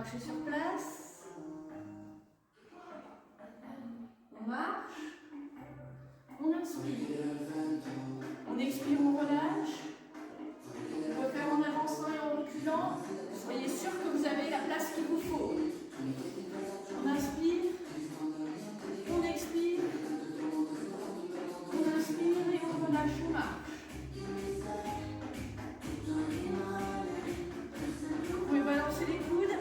marcher sur place. On marche. On inspire. On expire, on relâche. On peut faire en avançant et en reculant. Soyez sûr que vous avez la place qu'il vous faut. On inspire. On expire. On inspire et on relâche, on marche. Vous pouvez balancer les coudes.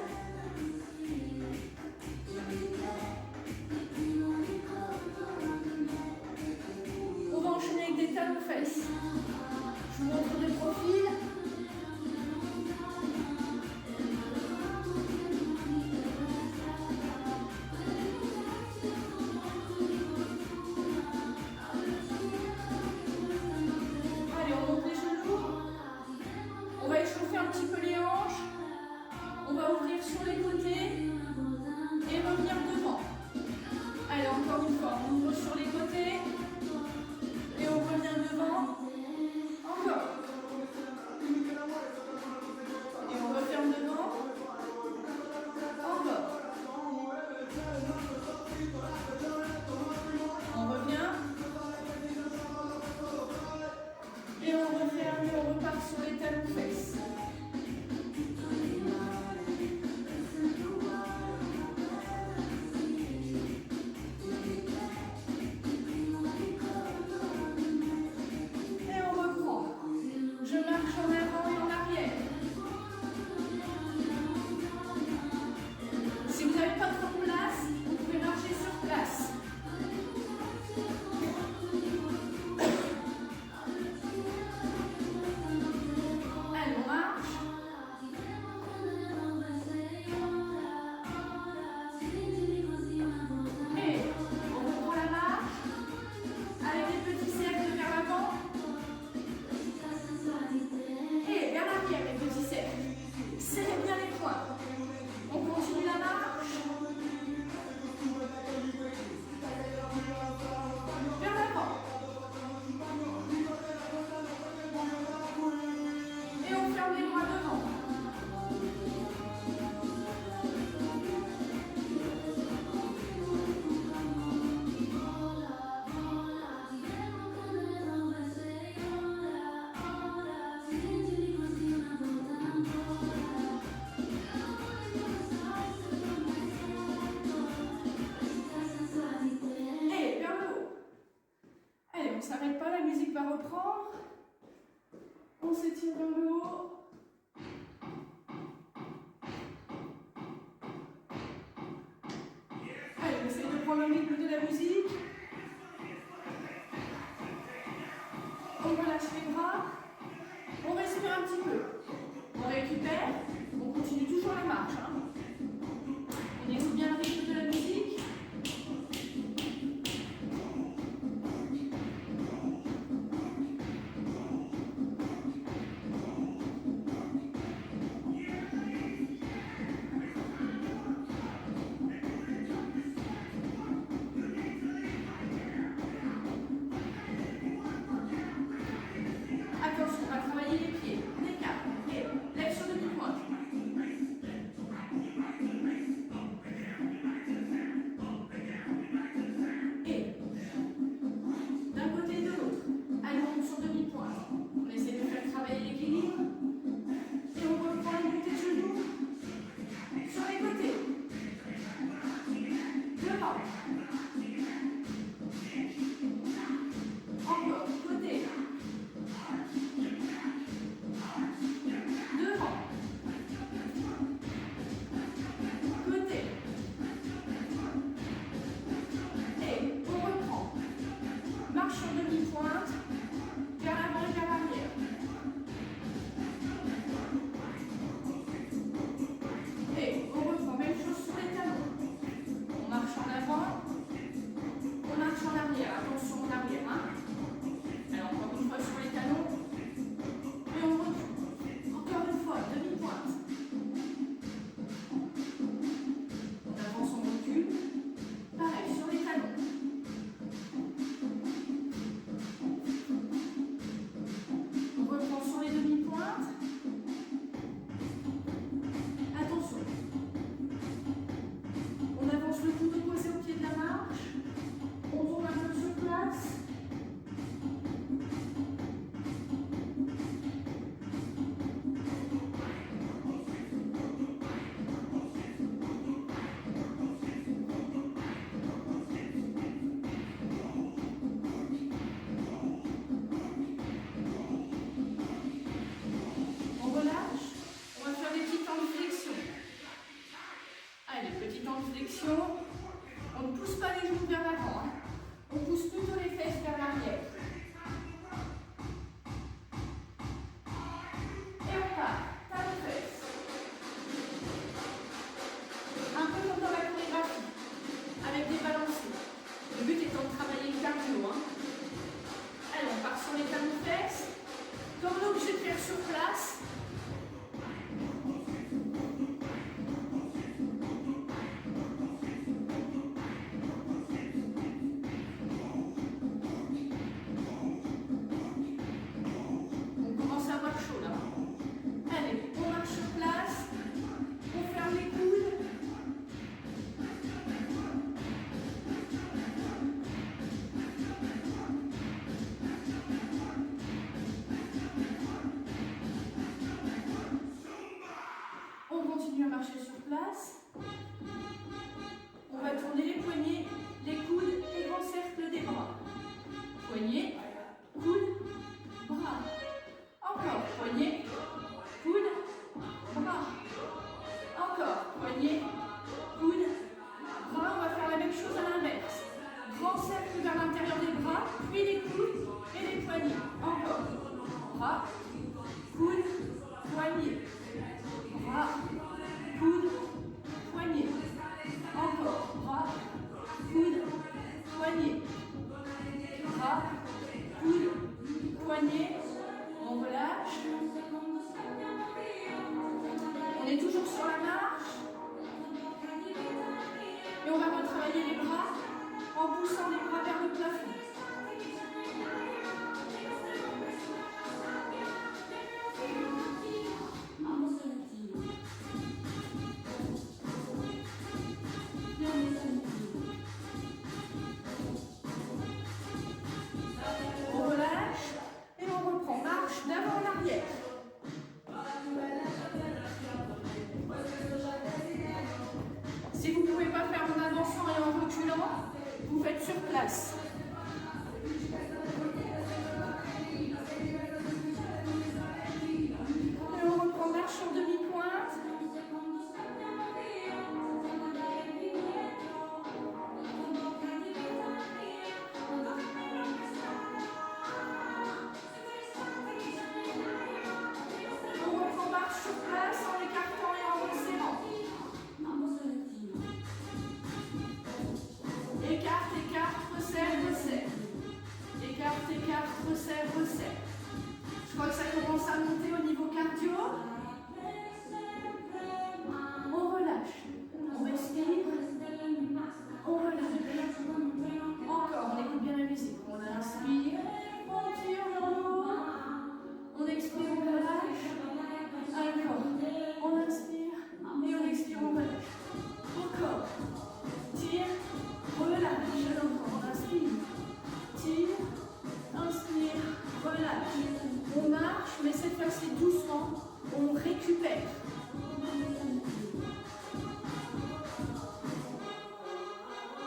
On va enchaîner avec des talons fesses. Je vous montre de profil. Allez, on monte les genoux. On va échauffer un petit peu les hanches. On va ouvrir sur les côtés et revenir devant. Allez, encore une fois, on ouvre sur les côtés et on revient devant. Encore. Et on referme devant. Encore. On revient. Et on referme et on repart sur les talons fesses. est toujours sur la marche. Et on va retravailler les bras en poussant les bras vers le plafond. On relâche et on reprend. Marche d'avant en arrière. Si vous ne pouvez pas faire en avançant et en reculant, vous faites sur place. Et on reprend marche sur demi-pointe. On reprend marche sur place en écartant et en resserrant. Écarte, écarte, resserre, resserre. Écarte, écarte, resserre, resserre. Je crois que ça commence à monter au niveau cardio. On relâche. On respire. On relâche. Encore, on écoute bien la musique. On inspire. On tire vers le haut. On expire, on relâche. Encore. On inspire. Et on expire, on relâche. Encore. Tire. Relâche. Encore. On inspire. Tire. Inspire. Relâche. On marche, mais cette fois-ci doucement. On récupère.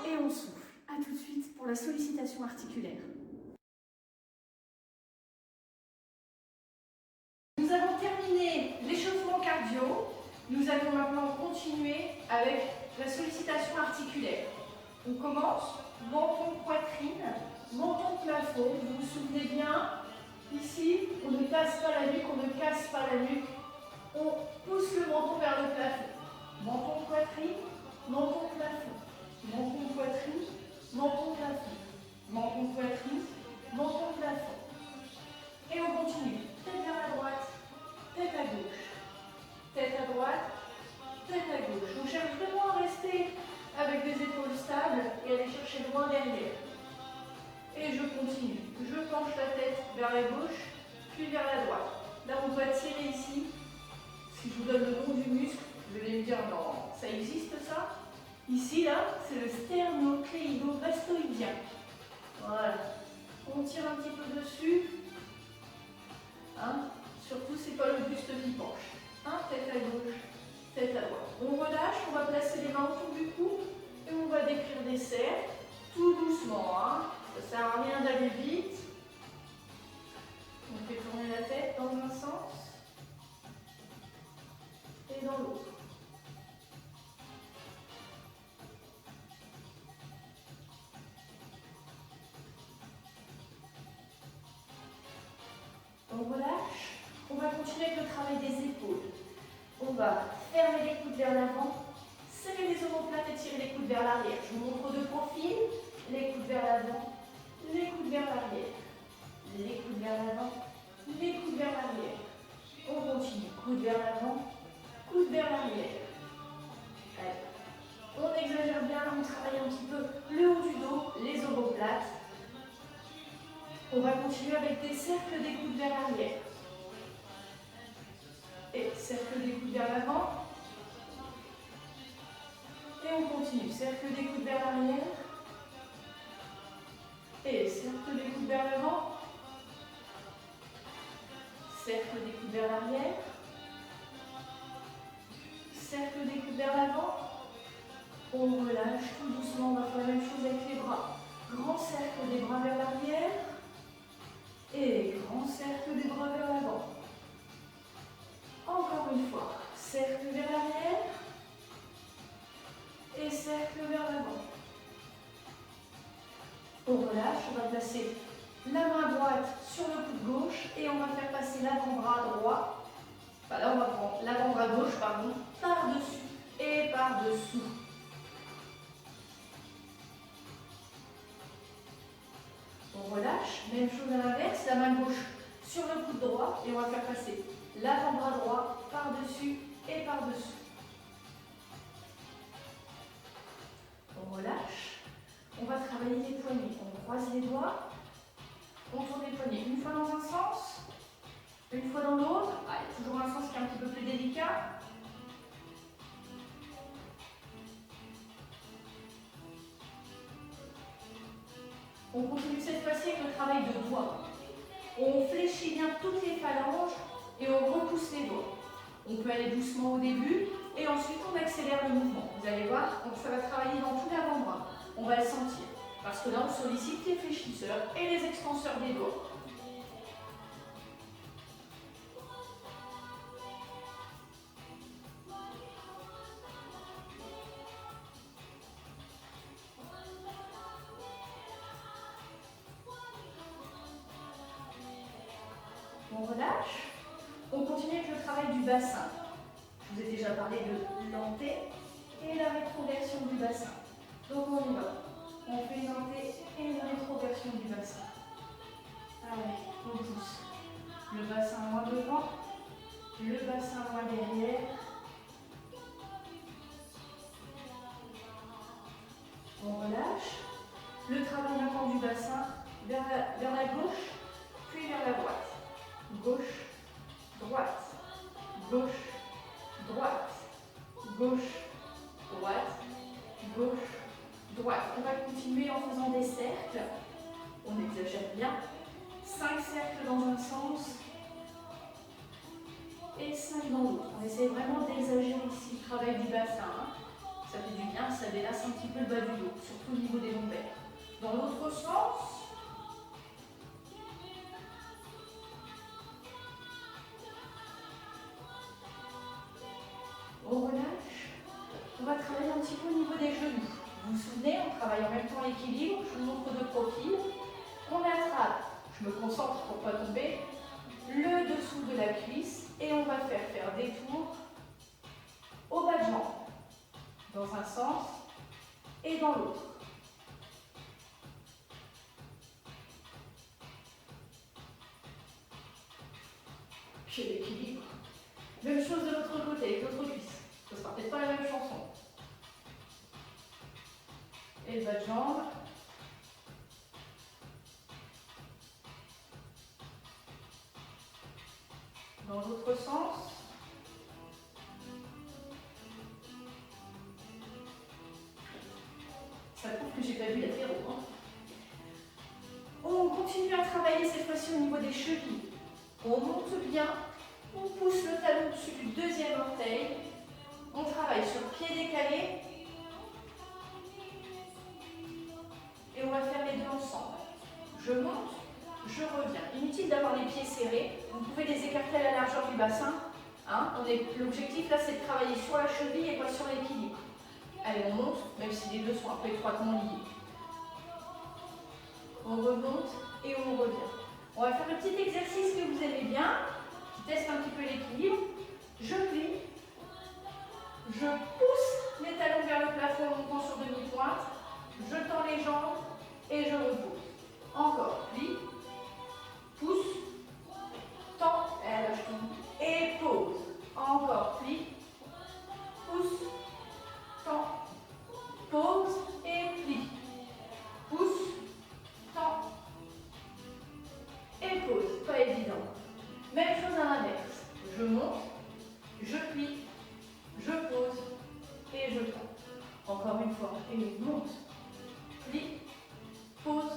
Et on souffle. A tout de suite pour la sollicitation articulaire. Nous avons terminé l'échauffement cardio. Nous allons maintenant continuer avec la sollicitation articulaire. On commence, menton, poitrine, menton, plafond. Vous vous souvenez bien, ici, on ne casse pas la nuque, on ne casse pas la nuque. On pousse le menton vers le plafond. Menton, poitrine, menton, plafond. Menton, poitrine, menton, plafond. Menton, poitrine, menton, plafond. Et on continue. Tête vers la droite, tête à gauche. Tête à droite, tête à gauche. On cherche vraiment à rester avec des épaules stables et aller chercher loin derrière. Et je continue. Je penche la tête vers la gauche, puis vers la droite. Là, on doit tirer ici. Si je vous donne le nom du muscle, vous allez me dire non, ça existe ça? Ici, là, c'est le sternocléido-mastoïdien. Voilà. On tire un petit peu dessus. Hein? Surtout, c'est pas le buste qui penche. Hein? Tête à gauche, tête à droite. On relâche, on va placer les mains autour du cou et on va décrire des cercles, tout doucement. Hein? Ça ne sert à rien d'aller vite. On fait tourner la tête dans un sens et dans l'autre. On relâche. On va continuer avec le travail des épaules. On va fermer les coudes vers l'avant, serrer les omoplates et tirer les coudes vers l'arrière. Je vous montre de profil. Les coudes vers l'avant, les coudes vers l'arrière. Les coudes vers l'avant, les coudes vers l'arrière. On continue. Coudes vers l'avant, coudes vers l'arrière. On exagère bien, on travaille un petit peu le haut du dos, les omoplates. On va continuer avec des cercles des coudes vers l'arrière. Et cercle des coudes vers l'avant. Et on continue. Cercle des coudes vers l'arrière. Et cercle des coudes vers l'avant. Cercle des coudes vers l'arrière. Cercle des coudes vers l'avant. On relâche tout doucement. On va faire la même chose avec les bras. Grand cercle des bras vers l'arrière. Et grand cercle des bras vers l'avant. Encore une fois. Cercle vers l'arrière. Et cercle vers l'avant. On relâche, on va placer la main droite sur le coude gauche et on va faire passer l'avant-bras droit. Enfin là, on va prendre l'avant-bras gauche, pardon, par-dessus et par-dessous. On relâche, même chose à l'inverse, la main gauche sur le coude droit et on va faire passer l'avant-bras droit par-dessus et par-dessus. On relâche. On va travailler les poignets. On croise les doigts. On tourne les poignets une fois dans un sens, une fois dans l'autre. Ah, il y a toujours un sens qui est un petit peu plus délicat. On continue cette fois-ci avec le travail de doigts. On fléchit bien toutes les phalanges et on repousse les doigts. On peut aller doucement au début et ensuite on accélère le mouvement. Vous allez voir, ça va travailler dans tout l'avant-bras. On va le sentir. Parce que là, on sollicite les fléchisseurs et les extenseurs des doigts. On relâche. On continue avec le travail du bassin. Je vous ai déjà parlé de l'antée et la rétroversion du bassin. Donc on y va. On fait une antée et une rétroversion du bassin. Allez, on pousse. Le bassin loin devant, le bassin loin derrière. On relâche. Le travail maintenant du bassin vers la gauche, puis vers la droite. Gauche, droite, gauche, droite, gauche, droite, gauche, droite. On va continuer en faisant des cercles. On exagère bien. 5 cercles dans un sens et 5 dans l'autre. On essaie vraiment d'exagérer ici le travail du bassin. Ça fait du bien, ça délasse un petit peu le bas du dos, surtout au niveau des lombaires. Dans l'autre sens, on relâche. On va travailler un petit peu au niveau des genoux. Vous vous souvenez, on travaille en même temps l'équilibre. Je vous montre de profil. On attrape, je me concentre pour ne pas tomber, le dessous de la cuisse et on va faire des tours au bas de jambe, dans un sens et dans l'autre. J'ai l'équilibre. Même chose de l'autre côté, avec l'autre cuisse. Ce ne sera peut-être pas la même chanson. Et le bas de jambe. Dans l'autre sens. Ça prouve que j'ai pas vu latéraux. On continue à travailler cette fois-ci au niveau des chevilles. On monte bien, on pousse le talon dessus du deuxième orteil. On travaille sur pied décalé. Et on va faire les deux ensemble. Je monte, je reviens. Inutile d'avoir les pieds serrés. Vous pouvez les écarter à la largeur du bassin. L'objectif là, c'est de travailler sur la cheville et pas sur l'équilibre. Allez, on monte, même si les deux sont un peu étroitement liés. On remonte et on revient. On va faire un petit exercice que vous aimez bien, qui teste un petit peu l'équilibre. Je plie, je pousse les talons vers le plafond en montant sur demi-pointe, je tends les jambes et je repose. Encore, plie, pousse, tends, et lâche tout, et pose. Encore, plie, pousse, tends, pose et plie, pousse, tends et pose. Pas évident. Même chose à l'inverse. Je monte, je plie, je pose et je tends. Encore une fois. Et monte, plie, pose,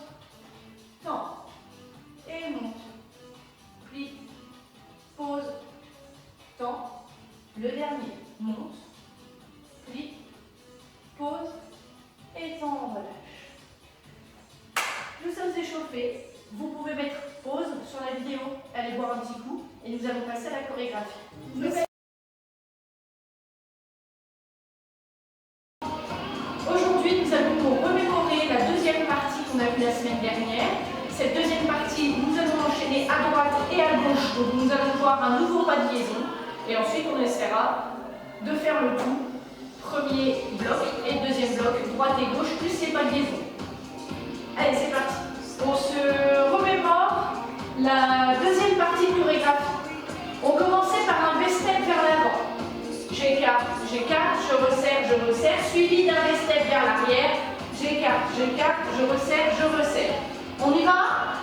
tends et monte, plie, pose, tends. Le dernier, monte, plie, pose et tend, on relâche. Nous sommes échauffés. Vous pouvez mettre pause sur la vidéo, allez boire un petit coup et nous allons passer à la chorégraphie. Aujourd'hui, nous allons remémorer la deuxième partie qu'on a vue la semaine dernière. Cette deuxième partie, nous allons enchaîner à droite et à gauche. Donc nous allons voir un nouveau pas de liaison et ensuite on essaiera de faire le tout. Premier bloc et deuxième bloc, droite et gauche, plus les pas de liaison. Allez, c'est parti. On se remémore la deuxième partie chorégraphique. On commençait par un V-step vers l'avant. suivi d'un V-step vers l'arrière. J'écarte, je resserre. On y va?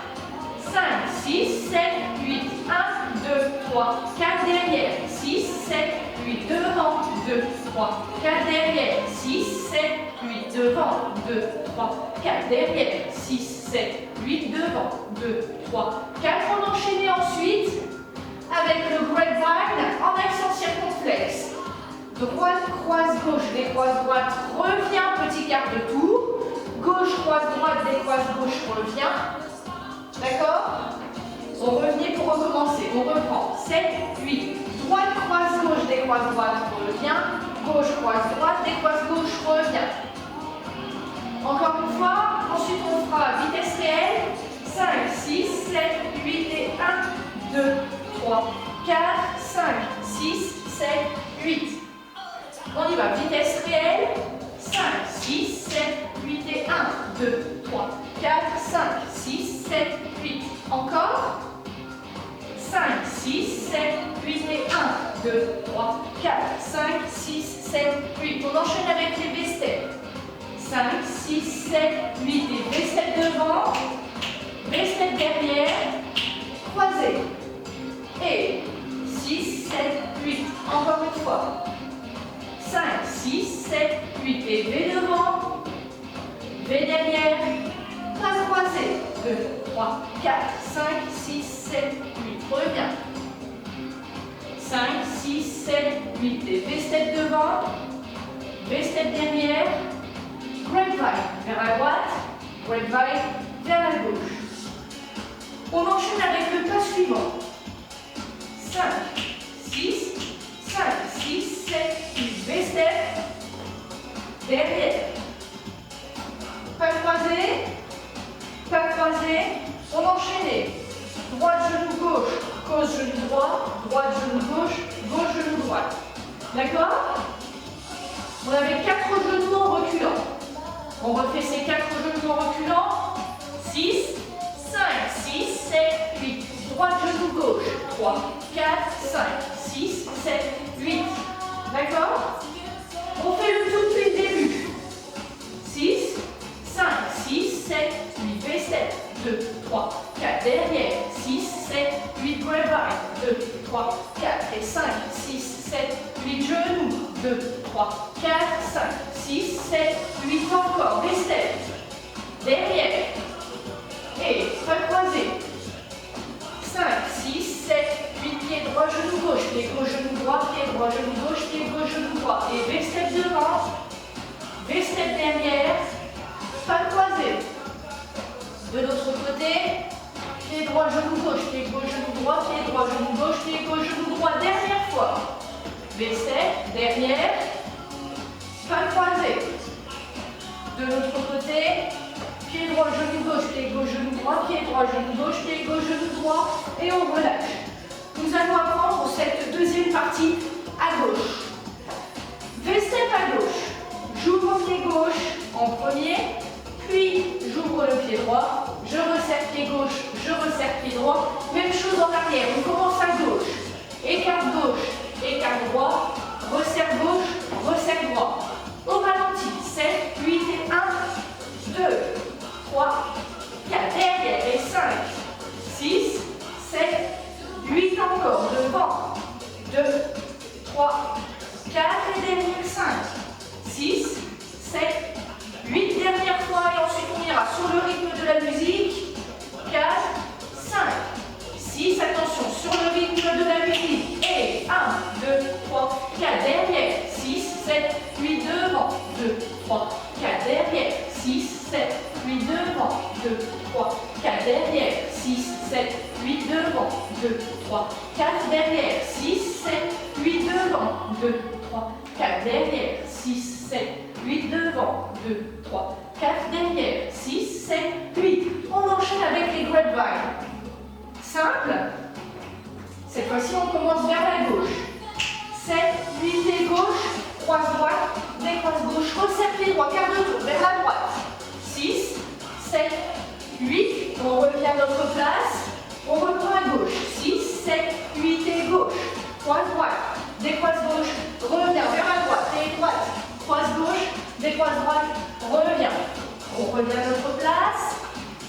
5, 6, 7, 8, 1, 2, 3, 4 derrière, 6, 7, 8 devant, 2, 3, 4 derrière, 6, 7, 8 devant, 2, 3, 4 derrière, 6, 7, 8 devant, 2, 3, 4. On enchaîne ensuite avec le grapevine en action circonflexe. Droite, croise, gauche, décroise, droite, revient, petit quart de tour. Gauche, croise, droite, décroise, gauche, revient. D'accord? On revient pour recommencer. On reprend. 7, 8. Droite, croise, gauche, décroise, droite, revient. Gauche, croise, droite, décroise, gauche, revient. Encore une fois. Ensuite, on fera vitesse réelle. 5, 6, 7, 8 et 1, 2, 3, 4, 5, 6, 7, 8. On y va. Vitesse réelle. 5, 6, 7, 8 et 1, 2, 3, 4, 5, 6, 7, 8. Encore. 5, 6, 7, 8 et 1, 2, 3, 4, 5, 6, 7, 8. On enchaîne avec les V-steps. 5, 6, 7, 8 et V-step devant. V-step derrière. Croisé. Et 6, 7, 8. Encore une fois. 5, 6, 7, 8 et V devant, V derrière, pas croisé, 2, 3, 4, 5, 6, 7, 8, reviens. 5, 6, 7, 8 et V-step devant, V-step derrière, grapevine vers la droite, grapevine vers la gauche. On enchaîne avec le pas suivant. 5, 6, 5, 6, 7, 8, V-step, derrière. Pas croisé, on enchaîne. Droite, genou gauche, gauche, genou droit, droite, genou gauche, gauche, genou droite. D'accord? On avait 4 genoux en reculant. On refait ces 4 genoux en reculant. 6, 5, 6, 7, 8. Droite, genou gauche. 3, 4, 5, 6, 7, 8. D'accord? On fait le tout depuis le début. 6, 5, 6, 7, 8, V-step. 2, 3, 4, derrière. 6, 7, 8, grapevine. 2, 3, 4 et 5, 6, 7, 8, genoux. 2, 3, 4, 5, 6, 7, 8, encore. V-step. Derrière. Et pas croisé. 5, 6, 7, 8, pied droit, genou gauche, pied gauche, genou droit, pied droit, genou gauche, pied gauche, genou droit. Et V-step devant, V-step derrière, pas croisé. De l'autre côté, pied droit, genou gauche, pied gauche, genou droit, pied droit, genou gauche, pied gauche, genou droit. Dernière fois. V-step derrière, pas croisé. De l'autre côté, pied droit, genou gauche, pied gauche, genou droit, pied droit, genou gauche, pied gauche, genou droit, et on relâche. Nous allons apprendre cette deuxième partie à gauche. V-step à gauche. J'ouvre pied gauche en premier, puis j'ouvre le pied droit, je resserre pied gauche, je resserre pied droit. Même chose en arrière, on commence à gauche. Écart gauche, écart droit, resserre gauche, resserre droit. Au ralenti, 7, 8 et 1, 2, 3, 4, derrière et 5, 6, 7, 8 encore, devant, 2, 3, 4 et derrière 5, 6, 7, 8, dernière fois et ensuite on ira sur le rythme de la musique, 4, 5, 6, attention, sur le rythme de la musique, et 1, 2, 3, 4, derrière, 6, 7, 8, devant, 2, 3, 4, derrière, 6, 7, 8, devant, 2, 3, 4, derrière, 6, 7, 8, devant, 2, 3, 4, derrière, 6, 7, 8, devant, 2, 3, 4, derrière, 6, 7, 8, devant, 2, 3, 4, derrière, 6, 7, 8. On enchaîne avec les grapevines. Simple. Cette fois-ci, on commence vers la gauche. 7, 8 et gauche, croise droite, décroise gauche, resserre pied droit, quart de tour, vers la droite. 6, 7, 8, on revient à notre place, on reprend à gauche. 6, 7, 8 et gauche, croise droite, décroise gauche, revient vers la droite et droite, croise gauche, décroise droite, reviens. On revient à notre place.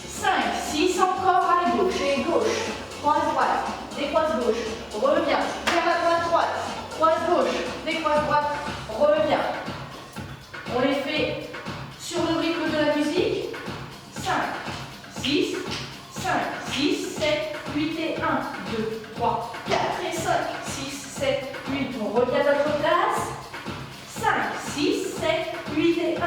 5, 6, encore à la gauche et gauche. Croise droite, décroise gauche, reviens. Vers la droite, droite, croise gauche, décroise droite, reviens. On les fait sur le rythme de la musique. 5, 6, 5, 6, 7, 8 et 1, 2, 3, 4 et 5, 6, 7, 8. On revient à notre place. 5, 6, 7, 8 et 1,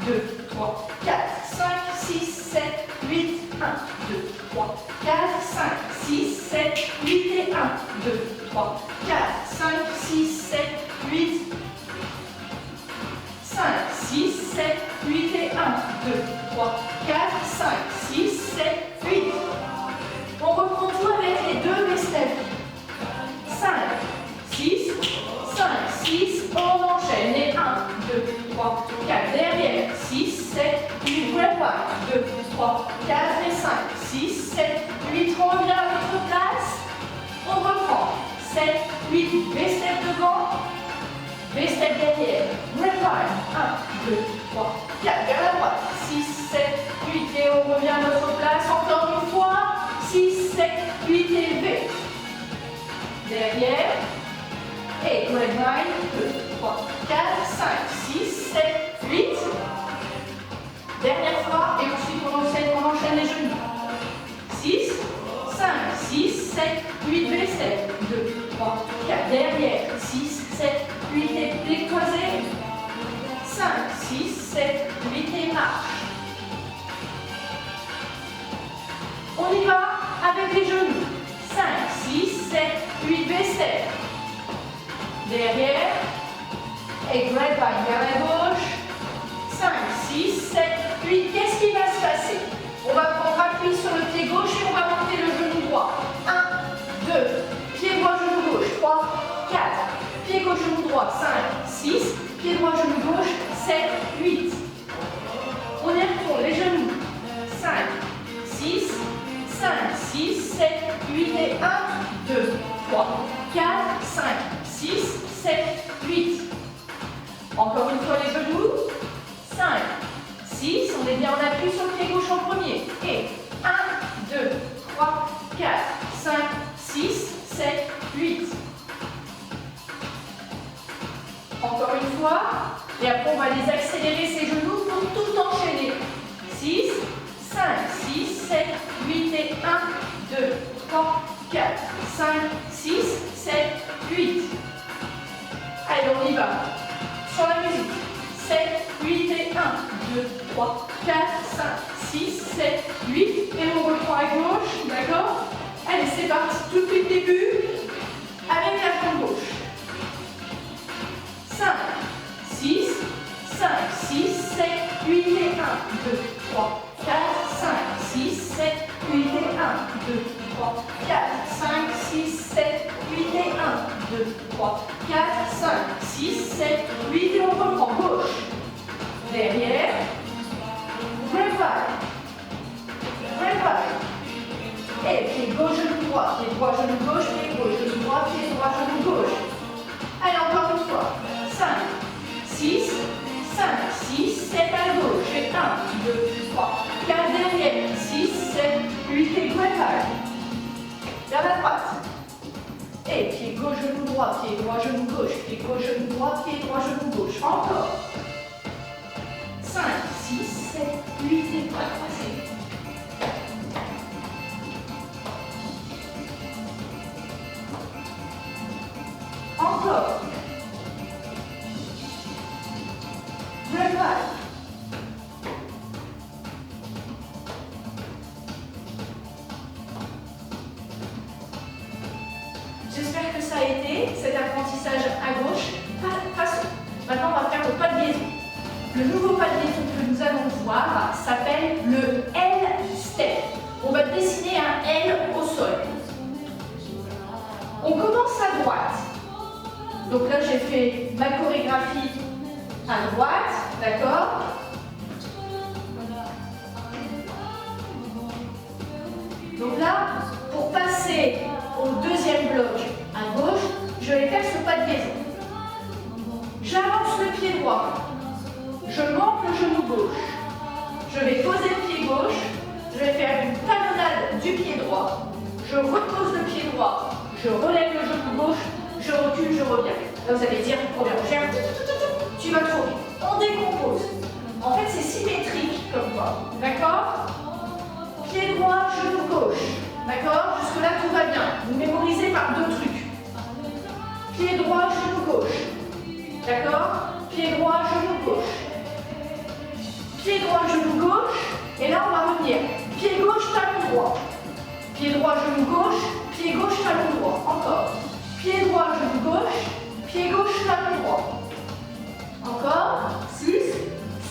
2, 3, 4, 5, 6, 7, 8, 1, 2, 3, 4, 5, 6, 7, 8 et 1, 2, 3, 4, 5, 6, 7, 8, 5, 6, 7, 8 et 1, 2, 3, 4, 5, 6, 7, 8. On reprend tout avec les deux vestelles. 5, 6, 5, 6, on enchaîne. Et 1, 2, 3, 4, derrière. 6, 7, 8, grab back. 2, 3, 4 et 5, 6, 7, 8. On revient à notre place. On reprend. 7, 8, V-step devant. V-step derrière. Grab back. 1, 2, 3, 4. Vers la droite. 6, 7, 8. Et on revient à notre place. Encore une fois. 6, 7, 8 et V. Derrière. Et grab back. 2, 3, 4, 5, 6, 7, 8. Dernière fois. Et ensuite on enchaîne les genoux. 6, 5, 6, 7, 8, V-step. 2, 3, 4. Derrière. 6, 7, 8 et plis croisés. 5, 6, 7, 8 et marche. On y va avec les genoux. 5, 6, 7, 8, V-step. Derrière. Et grab back vers la gauche. 5, 6, 7, 8. Qu'est-ce qui va se passer? On va prendre appui sur le pied gauche et on va monter le genou droit. 1, 2, pied droit, genou gauche. 3, 4, pied gauche, genou droit. 5, 6, pied droit, genou gauche. 7, 8. On y retourne, les genoux. 5, 6, 5, 6, 7, 8 et 1, 2, 3, 4, 5, 6, 7, 8. Encore une fois les genoux. 5, 6, on est bien en appui sur le pied gauche en premier. Et 1, 2, 3, 4, 5, 6, 7, 8. Encore une fois. Et après on va les accélérer ces genoux pour tout enchaîner. 6, 5, 6, 7, 8 et 1, 2, 3, 4, 5, 6, 7, 8. Allez, on y va. Sur la musique. 7, 8 et 1, 2, 3, 4, 5, 6, 7, 8. Et on reprend à gauche, d'accord? Allez, c'est parti. Tout depuis le début. Avec la jambe gauche. 5, 6, 5, 6, 7, 8 et 1, 2, 3, 4, 5, 6, 7, 8 et 1, 2, 3, 4, 5, 6, 7, 8 et 1, 2, 3, 4, 5, 6, 7, 8 et on reprend gauche. Derrière. Grab back. Grab back. Et pied gauche, genou droit, pied droit, genou gauche, pied gauche, genou droit, pied droit, genou gauche. Allez, encore une fois. 5, 6, 5, 6, 7 à gauche. Et 1, 2, 3, 4 derrière. 6, 7, 8 et grab back. Vers la droite. Et pied gauche, genou droit, pied droit, genou gauche, pied gauche, genou droit, pied droit, genou gauche. Encore. 5, 6, 7, 8 et bras croisés. Encore. Grab back. J'espère que ça a été cet apprentissage à gauche. Passons. Maintenant, on va faire le pas de liaison. Le nouveau pas de liaison que nous allons voir s'appelle le L-step. On va dessiner un L au sol. On commence à droite. Donc là, j'ai fait ma chorégraphie à droite, d'accord? Donc là, pour passer au deuxième bloc à gauche, je vais faire ce pas de liaison. J'avance le pied droit. je monte le genou gauche. Je vais poser le pied gauche. Je vais faire une talonnade du pied droit. Je repose le pied droit. Je relève le genou gauche. Je recule, je reviens. Là, vous allez dire, Roger, tu vas trop vite. On décompose. En fait, c'est symétrique comme quoi. D'accord? Pied droit, genou gauche. D'accord? Jusque-là, tout va bien. Vous mémorisez par deux trucs. Pied droit, genou gauche. D'accord? Pied droit, genou gauche. Pied droit, genou gauche. Et là, on va revenir. Pied gauche, talon droit. Pied droit, genou gauche. Pied gauche, talon droit. Encore. Pied droit, genou gauche. Pied gauche, talon droit. Encore. 6,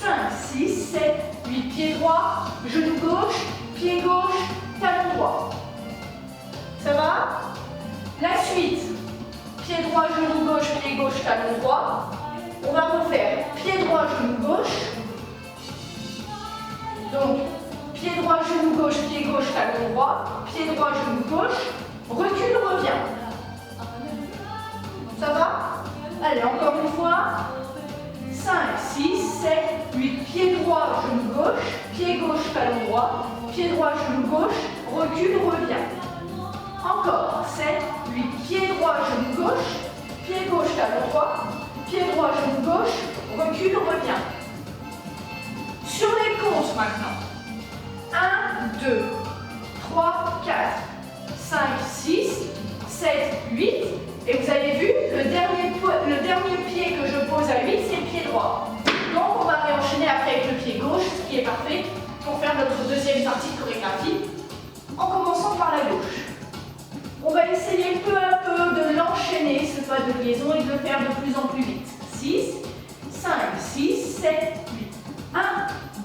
5, 6, 7, 8. Pied droit, genou gauche. Pied gauche, talon droit. Ça va? La suite. Pied droit, genou gauche, pied gauche, talon droit. On va refaire pied droit, genou gauche. Donc, pied droit, genou gauche, pied gauche, talon droit. Pied droit, genou gauche. Recule, revient. Ça va? Allez, encore une fois. 5, 6, 7, 8. Pied droit, genou gauche. Pied gauche, talon droit. Pied droit, genou gauche. Recule, revient. Encore. 7, 8. Pied droit, genou gauche. Pied gauche, talon droit. Pied droit, genou gauche. Recule, revient. Sur les comptes maintenant. 1, 2, 3, 4, 5, 6, 7, 8. Et vous avez vu, le dernier pied que je pose à 8, c'est le pied droit. Donc on va réenchaîner après avec le pied gauche, ce qui est parfait pour faire notre deuxième partie de chorégraphie, en commençant par la gauche. On va essayer peu à peu de l'enchaîner, ce pas de liaison, et de le faire de plus en plus vite. 6, 5, 6, 7, 8. 1,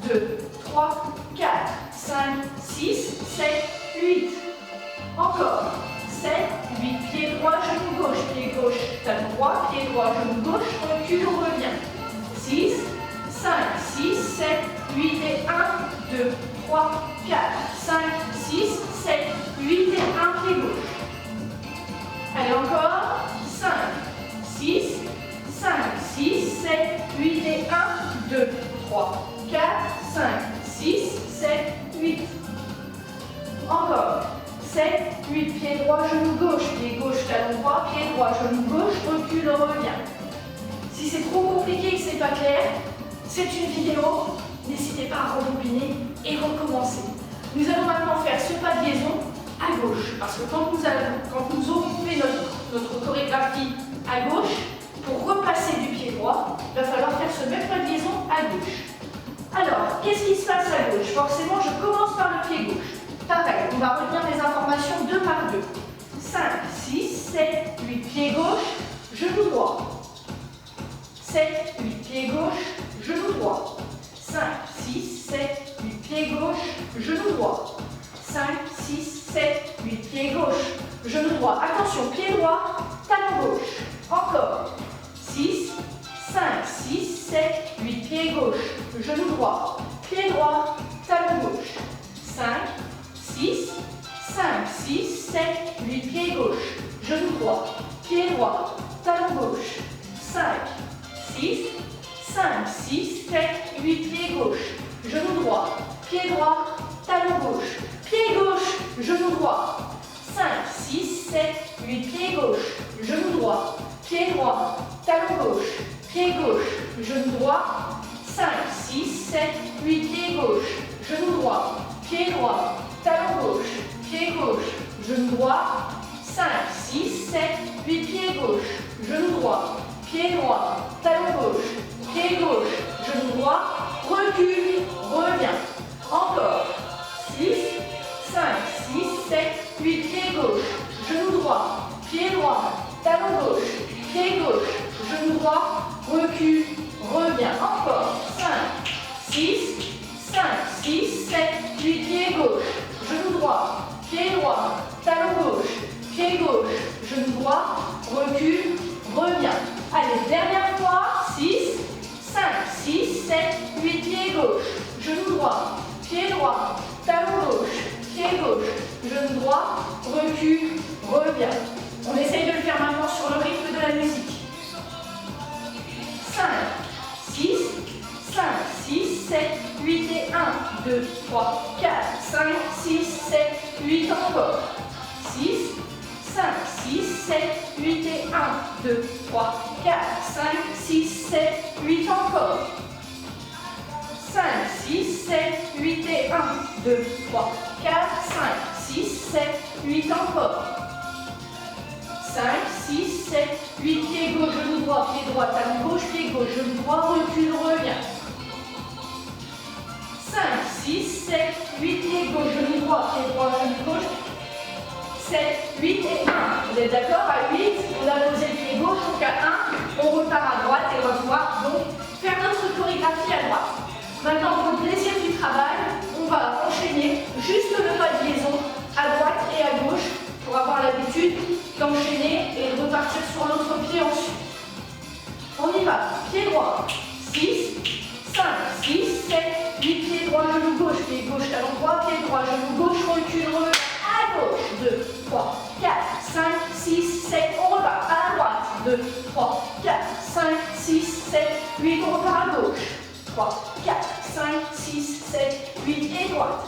2, 3, 4, 5, 6, 7, 8. Encore. 7, 8. Pied droit, genou gauche, pied gauche, talon droit, pied droit, genou gauche, recule, revient. 6, 5, 6, 7, 8 et 1, 2, 3, 4, 5, 6, 7, 8 et 1, pied gauche. Allez, encore. 5, 6, 5, 6, 7, 8 et 1, 2, 3, 4, 5, 6, 7, 8. Encore. 7, 8, pied droit, genou gauche, pied gauche, talon droit, pied droit, genou gauche, recule, revient. Si c'est trop compliqué et que c'est pas clair, c'est une vidéo, n'hésitez pas à rembobiner et recommencer. Nous allons maintenant faire ce pas de liaison à gauche, parce que quand nous aurons fait notre chorégraphie à gauche, pour repasser du pied droit, il va falloir faire ce même pas de liaison à gauche. Alors, qu'est-ce qui se passe à gauche? Forcément, je commence par le pied gauche. Pareil, on va retenir les informations deux par deux. 5, 6, 7, 8, pied gauche, genou droit. 7, 8, pied gauche, genou droit. 5, 6, 7, 8, pied gauche, genou droit. 5, 6, 7, 8, pied gauche, genou droit. Attention, pied droit, talon gauche. Encore. 6, 5, 6, 7, 8, pied gauche, genou droit. Pied droit, talon gauche. 5, 6, 5, 6, 7, 8, pied gauche, genou droit, pied droit, talon gauche. 5, 6, 5, 6, 7, 8, pied gauche, genou droit, pied droit, talon gauche. Pied gauche, genou droit. 5, 6, 7, 8, pied gauche, genou droit, pied droit, talon gauche. Pied gauche, genou droit. 5, 6, 7, 8, pied gauche, genou droit, pied droit, talon gauche, pied gauche, genou droit. 5, 6, 7, 8, pied gauche, genou droit, pied droit, talon gauche, pied gauche, genou droit, recule, revient. Encore. 6, 5, 6, 7, 8, pied gauche, genou droit, pied droit, talon gauche, pied gauche, genou droit, recule, revient. Encore. 5, 6, 5, 6, 7, 8, pied gauche, genou droit, pied droit, talon gauche, pied gauche, genou droit, recule, revient. Allez, dernière fois. 6, 5, 6, 7, 8, pied gauche, genou droit, pied droit, talon gauche, pied gauche, genou droit, recule, revient. On essaye de le faire maintenant sur le rythme de la musique. 5, 6, 5, 2, 3, 4, 5, 6, 7, 8, encore. 6, 5, 6, 7, 8 et 1, 2, 3, 4, 5, 6, 7, 8, encore. 5, 6, 7, 8 et 1, 2, 3, 4, 5, 6, 7, 8, encore. 5, 6, 7, 8, pied gauche, genou droit, pied droit, talon gauche, pied gauche, genou droit, recule, revient. 5, 6, 7, 8, pied gauche, genou droit, pied droit, genou gauche. 7, 8 et 1. Vous êtes d'accord? À 8, on a posé le pied gauche, donc à 1, on repart à droite et on va pouvoir donc faire notre chorégraphie à droite. Maintenant, pour le plaisir du travail, on va enchaîner juste le pas de liaison à droite et à gauche pour avoir l'habitude d'enchaîner et de repartir sur l'autre pied ensuite. On y va. Pied droit. 6, 5, 6, 7, 8, pied droit, genou gauche, pied gauche, talon droit, pied droit, genou gauche, recule, revient à gauche. 2, 3, 4, 5, 6, 7, on repart à droite. 2, 3, 4, 5, 6, 7, 8, on repart à gauche. 3, 4, 5, 6, 7, 8 et droite.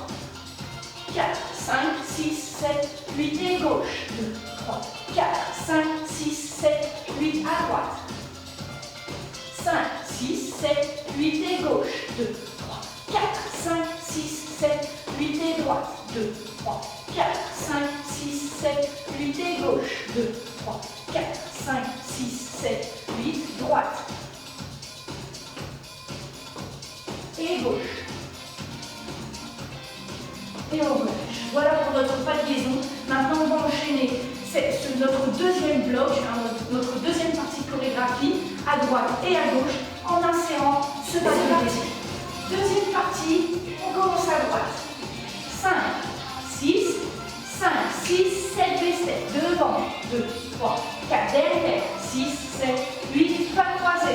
4, 5, 6, 7, 8 et gauche. 2, 3, 4, 5, 6, 7, 8 à droite. 5, 6, 7, 8 et gauche. 2, 3, 4, 5, 6, 7, 8 et droite. 2, 3, 4, 5, 6, 7, 8 et gauche. 2, 3, 4, 5, 6, 7, 8, droite. Et gauche. Et on relâche. Voilà pour notre pas de liaison. Maintenant, on va enchaîner notre deuxième bloc, notre deuxième partie de chorégraphie, à droite et à gauche, en insérant ce pas de liaison. Deuxième partie, on commence à droite. 5, 6, 5, 6, 7, V-step. Devant. 2, 3, 4, derrière. 6, 7, 8, pas croisé.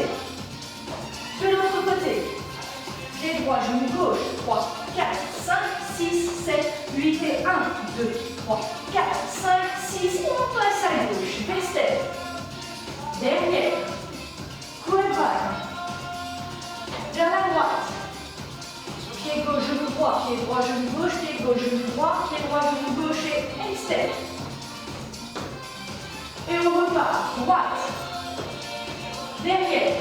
De l'autre côté. Pied droit, genou gauche, 3, 4, 5, 6, 7, 8 et 1, 2, 3, 4, 5, 6, on passe à gauche, V-step. Derrière, grab, vers la droite. Pied gauche, genou droit, pied droit, genou gauche, pied gauche, genou droit, pied droit, genou gauche et step. Et on repart, droite. Derrière,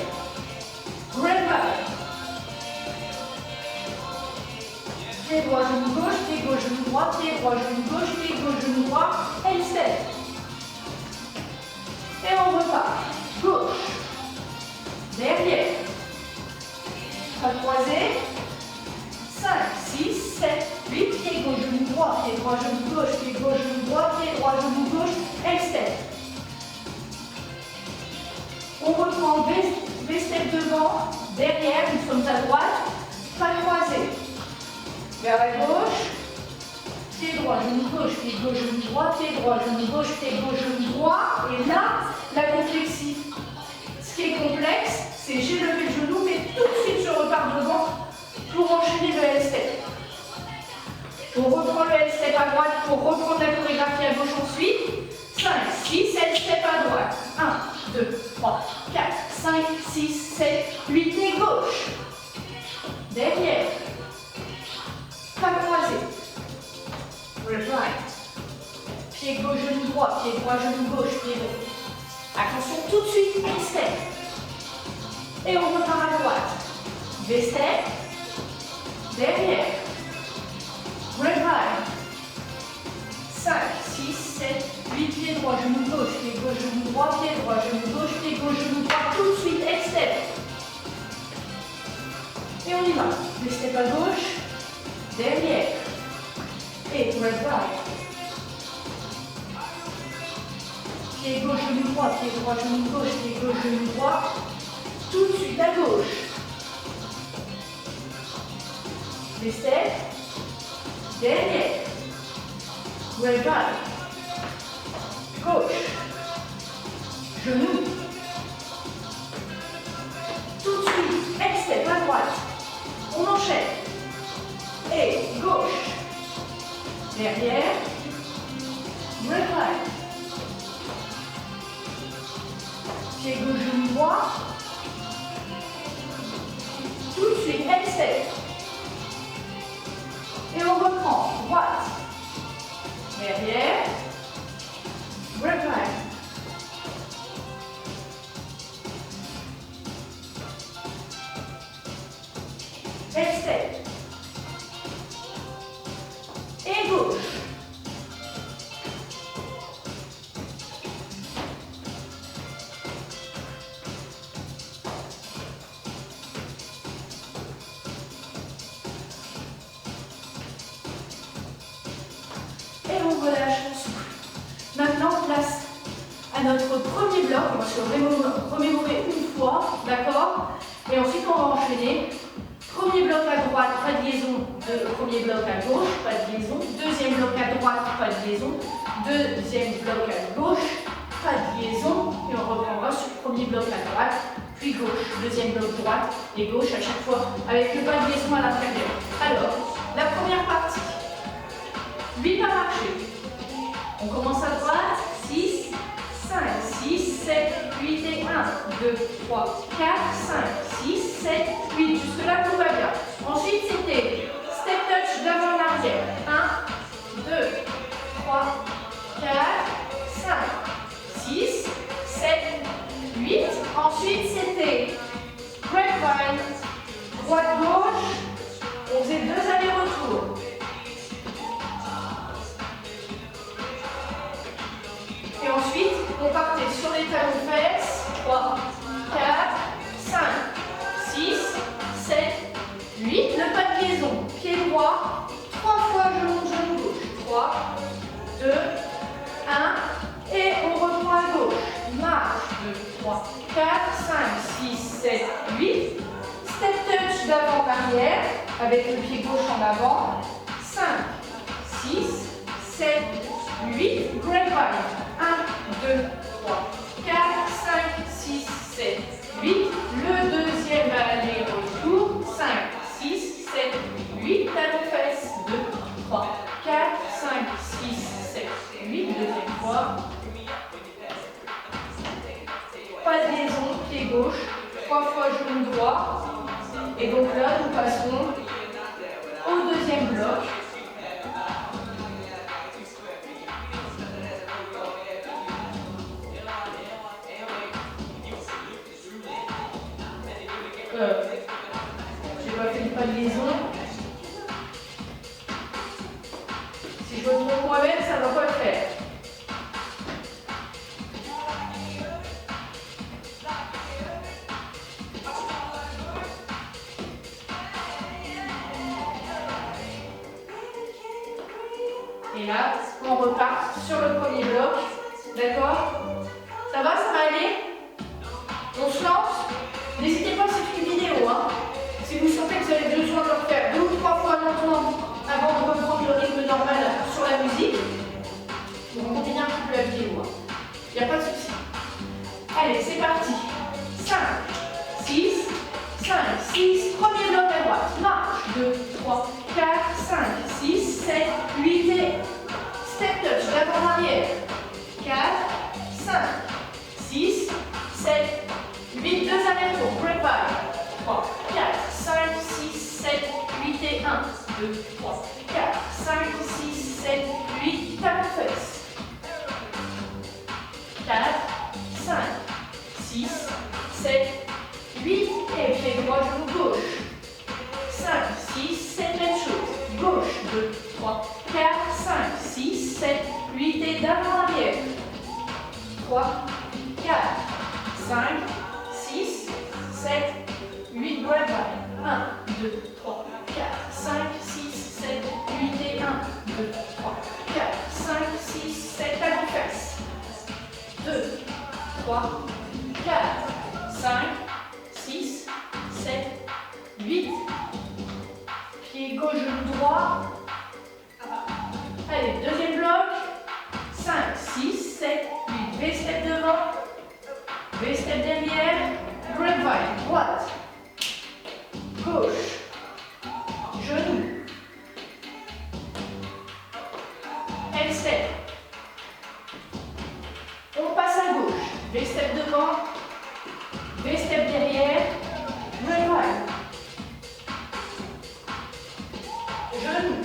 grab. Pied droit, genou gauche, genou droit, pied droit, genou gauche, genou droit, and step. Et on repart. Gauche. Derrière. Pas croisé. 5, 6, 7, 8, pied gauche, genou droit, genou gauche, genou droit, pied droit, genou gauche, and step. On reprend V-step devant, derrière, nous sommes à droite, pas croisé. Vers la gauche, pied droit, genou gauche, genou droit, pied droit, genou gauche, genou droit. Et là, la complexité. Ce qui est complexe, c'est j'ai levé le genou, mais tout de suite je repars devant pour enchaîner le L-step. On reprend le L-step à droite pour reprendre la chorégraphie à gauche ensuite. 5, 6, L-step à droite. 1, 2, 3, 4, 5, 6, 7, 8 et gauche. Derrière. Pas croisé. Right. Pied gauche, genou droit, genou gauche, pied droit. Attention tout de suite, L-step. Et on repart à droite. V-step. Derrière. Right. 5, 6, 7, 8, pied droit, genou gauche, genou droit, genou gauche, genou droit. Tout de suite, L-step. Et on y va. V-step à gauche. Derrière. Et right. Pied gauche, genou droit, genou gauche, genou droit. Tout de suite à gauche. Les steps. Derrière. Right. Gauche. Genou. Tout de suite. Step à droite. On enchaîne. Et gauche. Derrière. Right. Pied gauche, genou droit. Tout de suite, step. Elle step. Et gauche. Et on relâche le souffle. Maintenant, place à notre premier bloc. On va se remémorer une fois, d'accord? Et ensuite, on va enchaîner. Premier bloc à droite, pas de liaison. Premier bloc à gauche, pas de liaison. Deuxième bloc à droite, pas de liaison. Deuxième bloc à gauche, pas de liaison. Et on reprendra sur le premier bloc à droite, puis gauche. Deuxième bloc droite et gauche à chaque fois avec le pas de liaison à l'intérieur. Alors, la première partie. 8 pas marcher. On commence à droite. 6, 5, 6, 7, 8 et 1, 2, 3, 4, 5, 6, 7, 8. Jusque-là, tout va bien. Ensuite, c'était step touch d'avant en arrière. 1, 2, 3, 4, 5, 6, 7, 8. Ensuite, c'était grapevine, droite-gauche. On faisait 2 allers-retours. Et ensuite, on partait sur les talons fesses. 3, 4, 5, 6, 7, 8. Le pas de liaison. Pied droit. 3 fois genou gauche. 3, 2, 1. Et on reprend à gauche. Marche. 2, 3, 4, 5, 6, 7, 8. Step touch d'avant-arrière avec le pied gauche en avant. 5, 6, 7, 8. Grapevine. 1, 2, 3, 4, 5, 6, 7, 8. Le deuxième aller-retour. 5, 6, 7, 8. Talons fesses. 2, 3, 4, 5, 6, 7, 8. Deuxième fois. Pas de liaison, pied gauche. 3 fois genou droit. Et donc là, nous passons au deuxième bloc. J'ai pas fait le pas de liaison. Si je me trompe moi-même, ça ne va pas le faire. Et là, on repart sur le premier bloc. D'accord? Ça va aller? On se lance? N'hésitez pas, c'est une vidéo. Si vous sentez que vous avez besoin de le refaire 2 ou 3 fois lentement avant de reprendre le rythme normal sur la musique, vous continuez un petit peu la vidéo. Il n'y a pas de souci. Allez, c'est parti. 5, 6, 5, 6. Premier bloc à droite. Marche. 2, 3, 4, 5, 6, 7, 8 et step touch d'avant-arrière. 4, 5, 6, 7, 8, 2 allers-retours. Grapevine. 3, 4, 5, 6, 7, 8 et 1, 2, 3, 4, 5, 6, 7, 8. Talons fesses. 4, 5, 6, 7, 8. Et pied droit, genou gauche. 5, 6, 7, même chose. Gauche. 2, 3, 4, 5, 6, 7, 8 et d'avant-arrière. 3, 4, 5, 6, 7, 8, grapevine. 1, 2, 3, 4, 5, 6, 7, 8 et 1, 2, 3, 4, 5, 6, 7, talons fesses. 2, 3, 4, 5, 6, 7, 8. Pied gauche, genou droit. Allez, deuxième bloc. 5, 6, 7, 8. V-step devant. V-step derrière. Grapevine. Droite. Gauche. Genou. L-step. On passe à gauche. V-step devant. V-step derrière. Grapevine. Genou.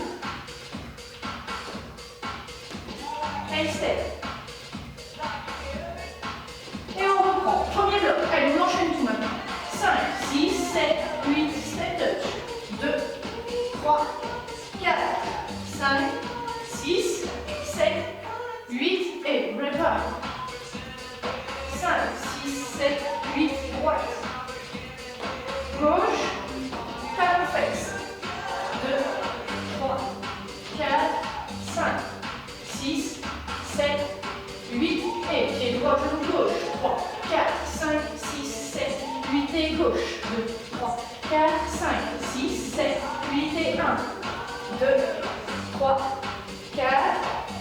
L-step. Et on reprend. Premier bloc. Allez, on enchaîne tout maintenant. 5, 6, 7, 8, step touch. 2, et gauche. 2, 3, 4, 5, 6, 7, 8 et 1. 2, 3, 4,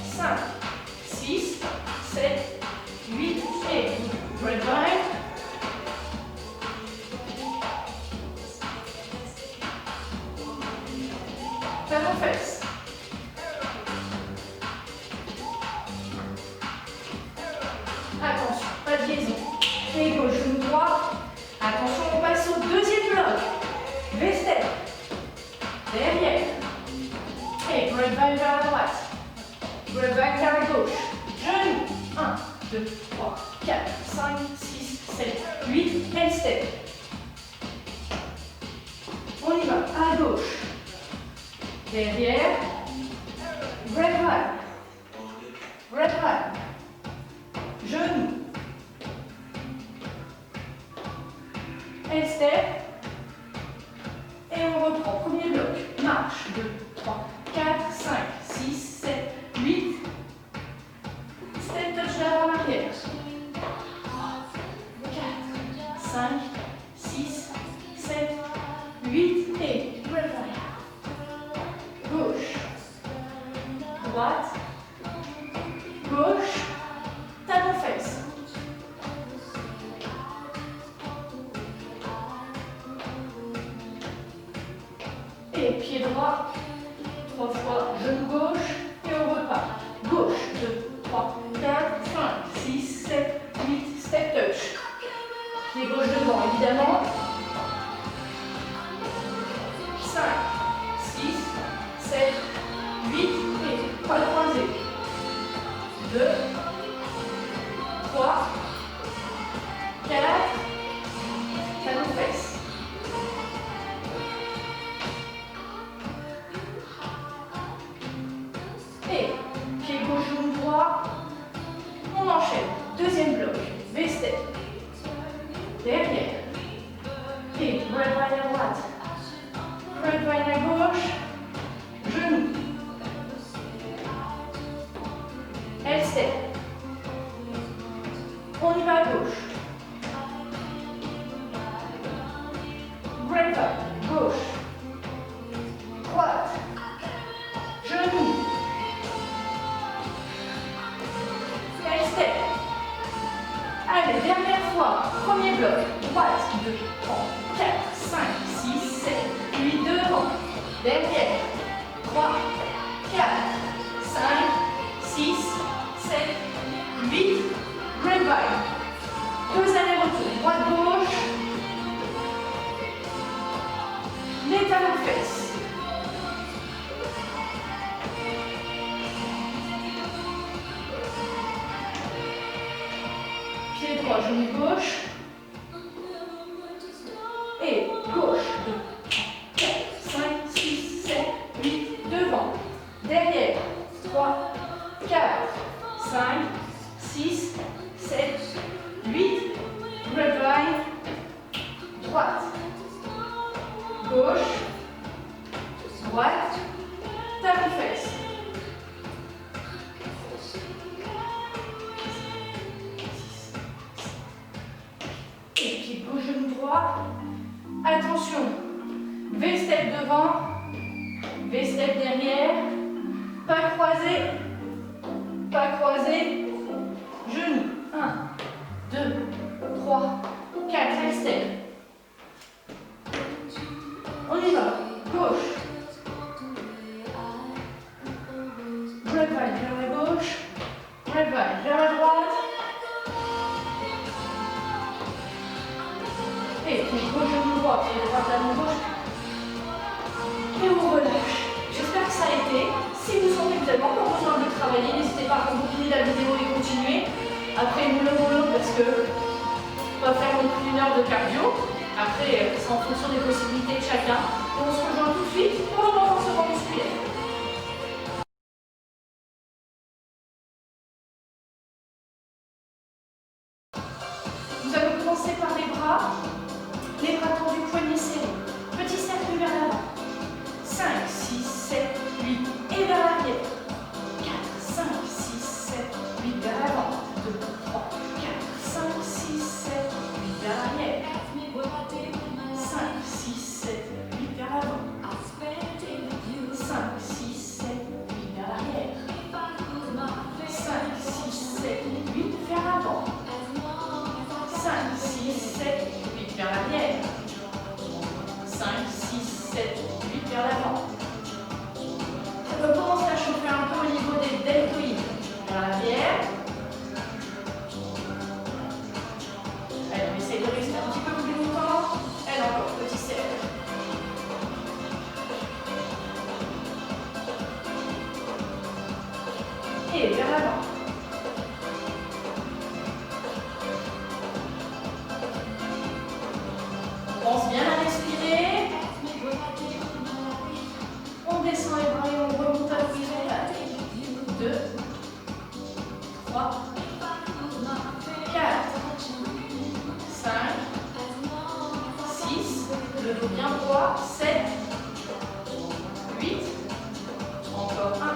5, 6, 7, 8 et grapevine. Talon fesse. Attention, pas de liaison. Et gauche, genou droit. Attention, on passe au deuxième bloc. V-step. Derrière. Et grapevine vers la droite. Grapevine vers la gauche. Genou. 1, 2, 3, 4, 5, 6, 7, 8. L-step. On y va. À gauche. Derrière. Grapevine. Grapevine. Genou. L-step. Et on reprend. Premier bloc. Marche. 2, 3, 4, 5, 6, 7, 8. Step touch d'avant en arrière. 4, 5, 6, 7, 8. Et grapevine. Gauche. Droite. Gauche. Talon fesse. Et pied droit. 3 fois genou gauche. Et on repart. Gauche. 2, 3, 4, 5, 6, 7, 8. Step touch. Pied gauche devant, évidemment. 5, 6, 7, 8. Et pas croisé. 2, 3, 4, talon fesse. Et pied gauche, genou droit. On enchaîne. Deuxième bloc. V-step. Derrière. Et grapevine à droite. Grapevine à gauche. Genou. L-step. On y va à gauche. Grapevine. Gauche. Droite. Genou. L-step. Allez, dernière fois. Premier bloc. Droite. 2, 3, 4, 5, 6, 7, 8. Devant. Derrière. 3, 4, 5, 6, 7, 8. Grapevine. 2 allers-retours. Droite-gauche. Les talons fesses. Pied droit, genou gauche. Et gauche. 2, 4, 5, 6, 7, 8. Devant. Derrière. 3, 4, 5, 6, 7, 8. Grapevine. Droite. Gauche. Droite. Talon fesse. Et pied gauche, genou droit. Attention. V-step devant. V-step derrière. Pas croisé. Pas croisé. Genou. 1, 2, 3, 4. L-step. On y va. Gauche. Grapevine vers la gauche. Grapevine vers la droite. Et puis gauche, genou droit, pied droit, talon gauche. Et on relâche. J'espère que ça a été. Si vous sentez que vous avez encore besoin de le travailler, n'hésitez pas à rembobiner la vidéo et continuer. Après une longue parce que on va faire non plus 1 heure de cardio. Après, c'est en fonction des possibilités de chacun. Et on se rejoint tout de suite pour le renforcement musculaire. Nous allons commencer par les bras tendus, poignets serrés. Petit cercle vers l'avant. 5, 6, 7, 8 et vers l'arrière. 4, 5, 6, 7, 8 vers l'avant. 2, 3, 4, 5, 6, 7, 8 vers l'arrière. le dos bien droit. 7, 8, encore 1,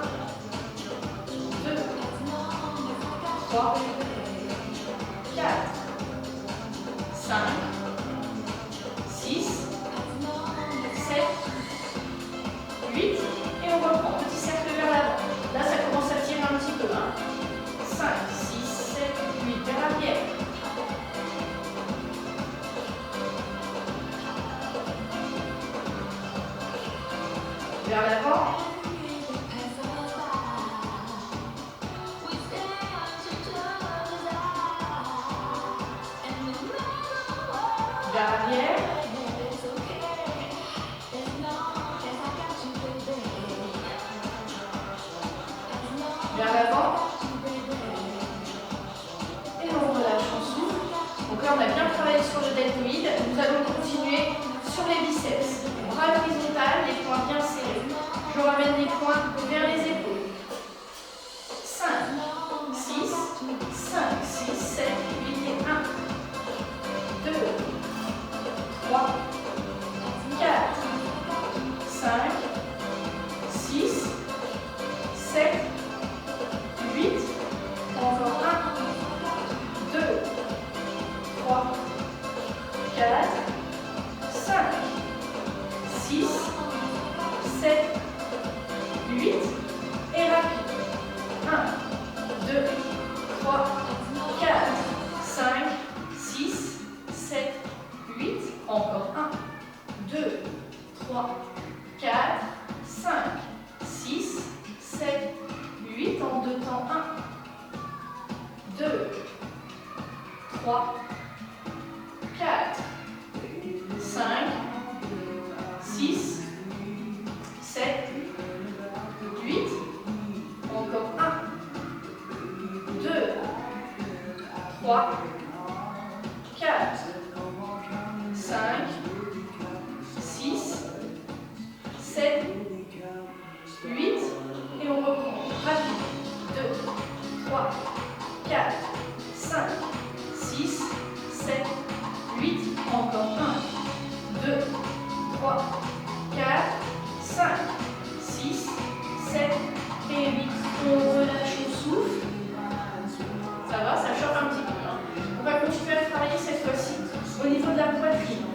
2, 3, 4, 5, 6, 7, 8, et on reprend. Petit cercle vers l'avant. Là, ça commence à tirer un petit peu. 5, 6, 7, 8, vers l'arrière. Vers l'avant. Vers l'arrière. Vers l'avant. Et on relâche, on souffle. Donc là, on a bien travaillé sur le deltoïde. Nous allons continuer sur les biceps. Bras horizontal, les poings bien serrés. Je ramène les poings vers les épaules. 5, 6, 5, 6, 7, 8 et 1, 2, 3, 4, 5, 6, 7, 8, encore 1, 2, 3, 4, 5, 6, 7, 8, et rapide. 1, 2, 3, 4, 5, 6, 7, 8, encore 1, 2, 3, 4, 5, 6, 7, 8, en deux temps. 1, 2, 3, 4, 5, 6, 7, 8, encore 1, 2, 3, 4, 5, 6, 7, 8, et on reprend. Rapide. 2, 3, 4, 5, 6, 7, 8, encore 1, 2, 3, 4, 5, 6, 7 et 8. On relâche au souffle. Ça va, ça chauffe un petit peu. On va continuer à travailler cette fois-ci au niveau de la poitrine.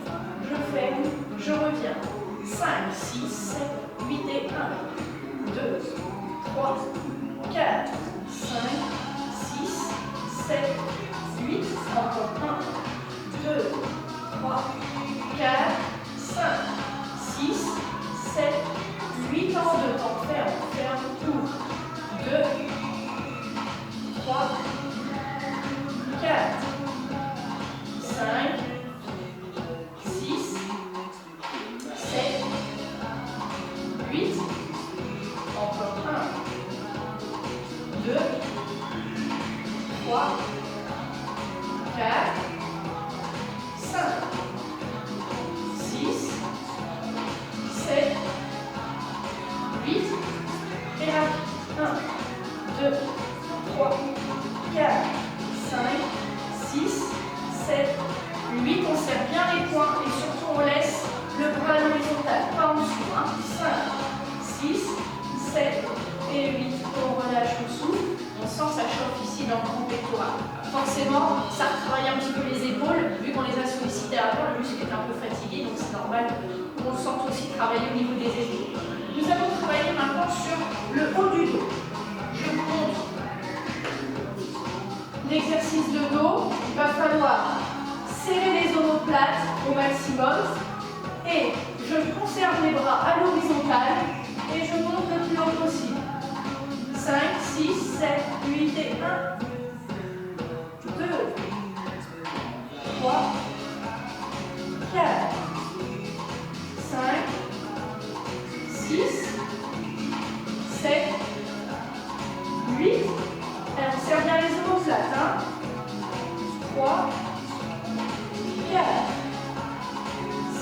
Je ferme, je reviens. 5, 6, 7, 8 et 1, 2, 3, 4, 5, 6, 7, 8. Encore 1, 2, 3, 4, 5, 6, 7, 8 en deux temps. Ferme, ferme, ouvre. 2, 3, 4, 5, 6, 7, 8, encore 1, 2, 3, 4, 5, 6, 7, 8, et rapide. 1, 2, 3, 4, 5, 6, 7, 8. On serre bien les poings et surtout on laisse le bras à l'horizontale, pas en dessous. 5, 6, 7 et 8. On relâche le souffle. On sent ça chauffe ici dans le grand pectoral. Forcément, ça retravaille un petit peu les épaules. Vu qu'on les a sollicités avant, le muscle est un peu fatigué, donc c'est normal qu'on le sente aussi travailler au niveau des épaules. Nous allons travailler maintenant sur le haut du dos. Je vous montre l'exercice de dos. Il va falloir serrer les omoplates au maximum et je conserve les bras à l'horizontale et je monte le plus haut possible. 5, 6, 7, 8 et 1, 2, 3, 4, 5, 6, 7, 8. Alors, on serre bien les omoplates. 3, 4,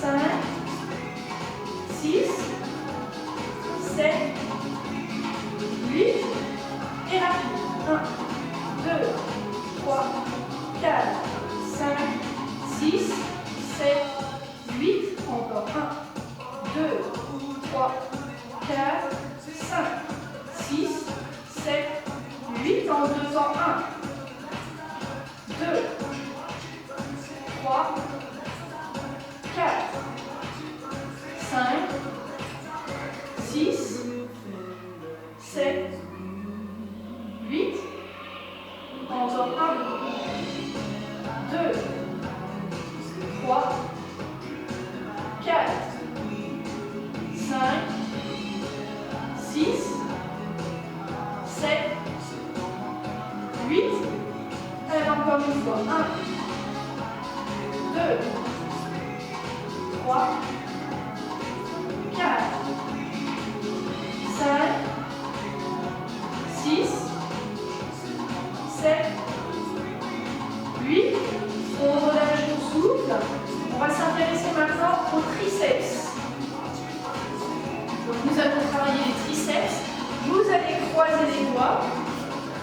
5, 6, 7, 8. Et rapide. 1, 2, 3, 4, 5, 6, 7, 8, encore 1, 2, 3, 4, 5, 6, 7, 8, en 2 temps, 1, 2, 3, 4, 5, 6, 7, 8, encore 1, 2, 3, 4, 5, 6, 7, 8, et encore une fois, 1, 2, 3, 4, 5, 6, 7, 8, on relâche le souffle. On va s'intéresser maintenant aux triceps. Donc nous allons travailler les triceps. Vous allez croiser les doigts.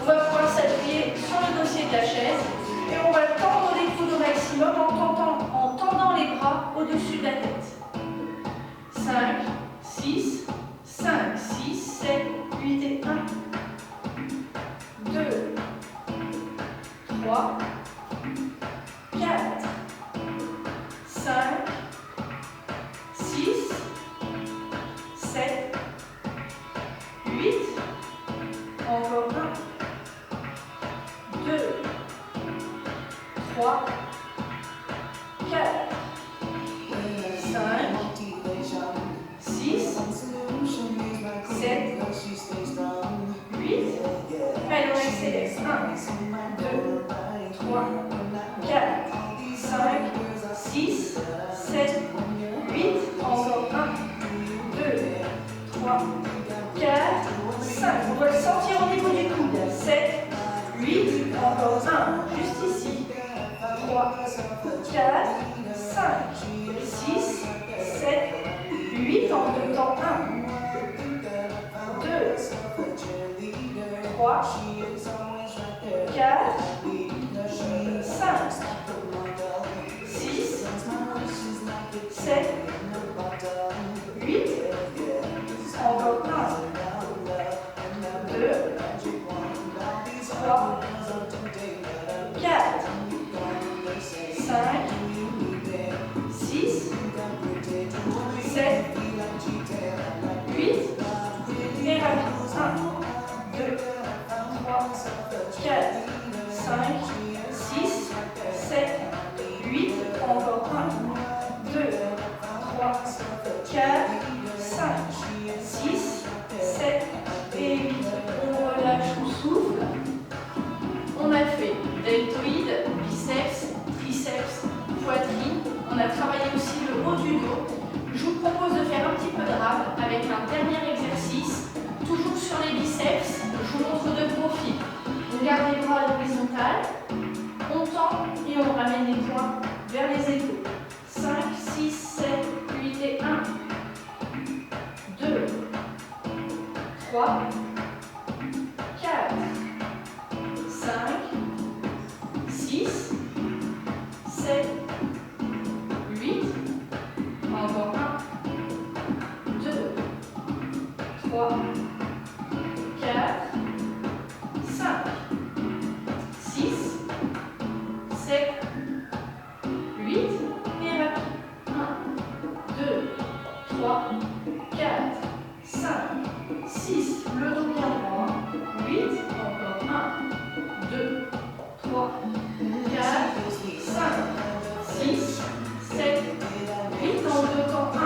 On va pouvoir s'appuyer sur le dossier de la chaise et on va tendre les coudes au maximum en tendant les bras au-dessus de la tête. 5, 6, 5, 6, 7, 8 et 1, 2, 3, 4, 5, 6, 7, 8, encore 1, 2, 3, 4, 5, 6, 7, 8, allez on accélère, 1, 2, 3, 4, 5, 6, 7, 8, encore 1, 2, 3, 4, 5, on va le sentir au niveau du coude, 7, 8, encore 1, juste ici, 3, 4, 5, 6, 7, 8, en deux temps, 1, 2, 3, 4, 5, 6, 7, 8, encore 1, 2, 3, 4, 5, 6, 7, 8, et rapide. 1, 2, 3, 4, 5, 6, 7, 8, encore 1, 2, 3, 4, 5, 6, 7 et 8. On relâche le souffle. On a fait deltoïde, biceps, triceps, poitrine. On a travaillé aussi le haut du dos. Je vous propose de faire un petit peu de rame avec un dernier exercice. Toujours sur les biceps, je vous montre de profil. On garde les bras à l'horizontale, on tend et on ramène les poings vers les épaules. 5, 6, 7, 8 et 1, 2, 3, 4, 5, 6, 7, 8, encore 1, 2, 3, 4, 5, 6, 7, 8, et rapide. 1, 2, 3, 4, 5, 6, le dos bien droit, 8, encore 1, 2, 3, 4, 5, 6, 7, 8, en deux temps, 1,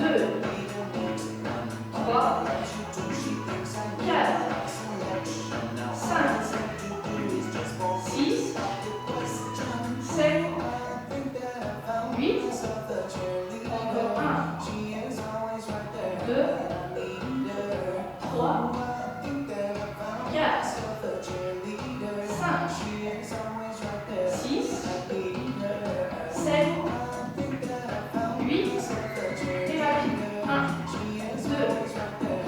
2, 3, 4, 5, 6, 7, 8, encore 1, 2, 3, 4, 5, 6, 7, 8, et rapide. 1, 2,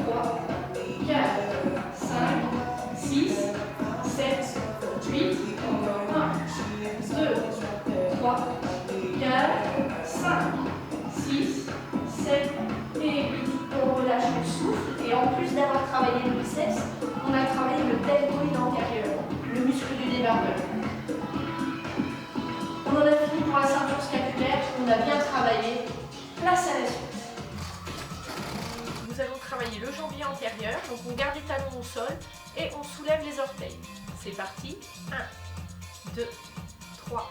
3, 4, 5, 6, 7, 8, encore 1, 2, 3, 4, 5, 6, 7 et 8. On relâche le souffle. Et en plus d'avoir travaillé le biceps, on a travaillé le deltoïde antérieur, le muscle du débardeur. On en a fini pour la ceinture scapulaire. On a bien travaillé. Place à la suite. Nous allons travailler le jambier antérieur. Donc on garde les talons au sol et on soulève les orteils. C'est parti. 1, 2, 3,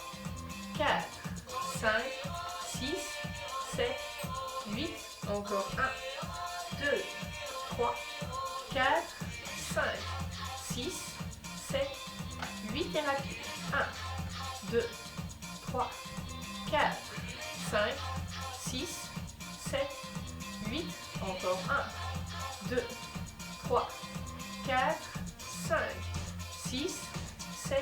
4, 5, 6, 7, 8. Encore 1, 2, 3, 4, 5, 6, 7, 8 et rapide. 1, 2, 3, 4, 5, 6, 7, 8. Encore 1, 2, 3, 4, 5, 6, 7,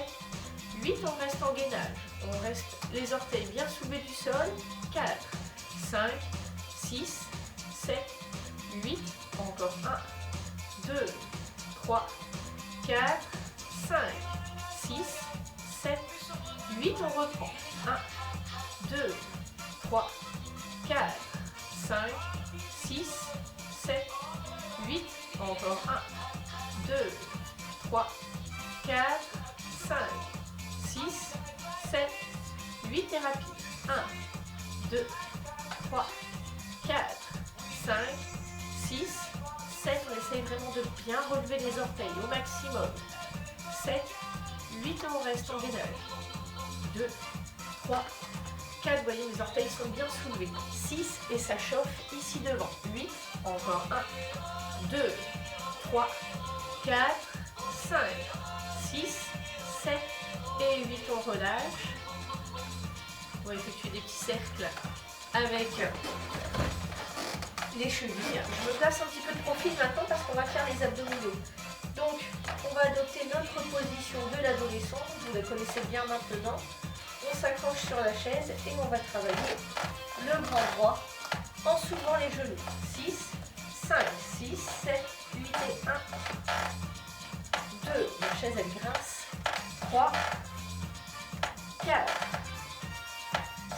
8. On reste en gainage. On reste les orteils bien soulevés du sol. 4, 5, 6, 7, 8. Encore 1, 2, 3, 4, 5, 6, 7, 8. On reprend. 1, 2, 3, 4, 5, 6, 7, 8. Encore 1, 2, 3, 4, 5, 6, 7, 8 et rapide. 1, 2, 3, 4, 5, 6, 7. On essaye vraiment de bien relever les orteils au maximum. 7, 8 et on reste en gainage. 2, 3, 4. Vous voyez, mes orteils sont bien soulevés. 6 et ça chauffe ici devant. 8, encore 1, 2, 3, 4, 5, 6, 7 et 8. On relâche. On va effectuer des petits cercles avec les chevilles. Je me place un petit peu de profil maintenant parce qu'on va faire les abdominaux. Donc, on va adopter notre position de l'adolescent. Vous la connaissez bien maintenant. On s'accroche sur la chaise et on va travailler le grand droit en soulevant les genoux. 6, 5, 6, 7, 8 et 1. 2, la chaise elle grince. 3, 4,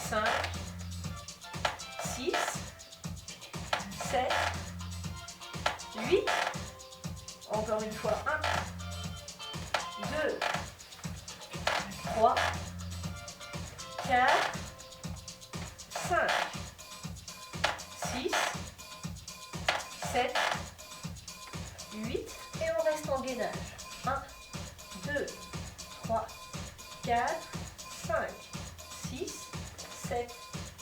5, 6, 7, 8. Encore une fois. 1, 2, 3, 4, 5, 6, 7, 8 et on reste en gainage. 1, 2, 3, 4, 5, 6, 7,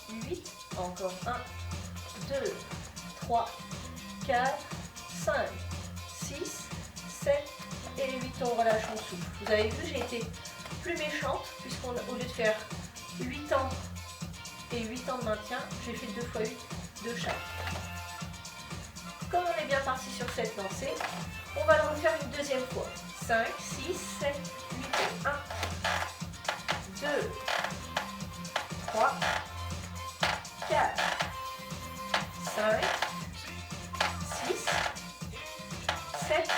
8. Encore 1, 2, 3, 4, 5, 6, 7 et 8. On relâche, on souffle. Vous avez vu, j'ai été plus méchante puisqu'au lieu de faire 8 ans et 8 ans de maintien, j'ai fait 2 fois 8 de chaque. Comme on est bien parti sur cette lancée, on va le refaire une deuxième fois. 5, 6, 7, 8 et 1, 2, 3, 4, 5, 6, 7,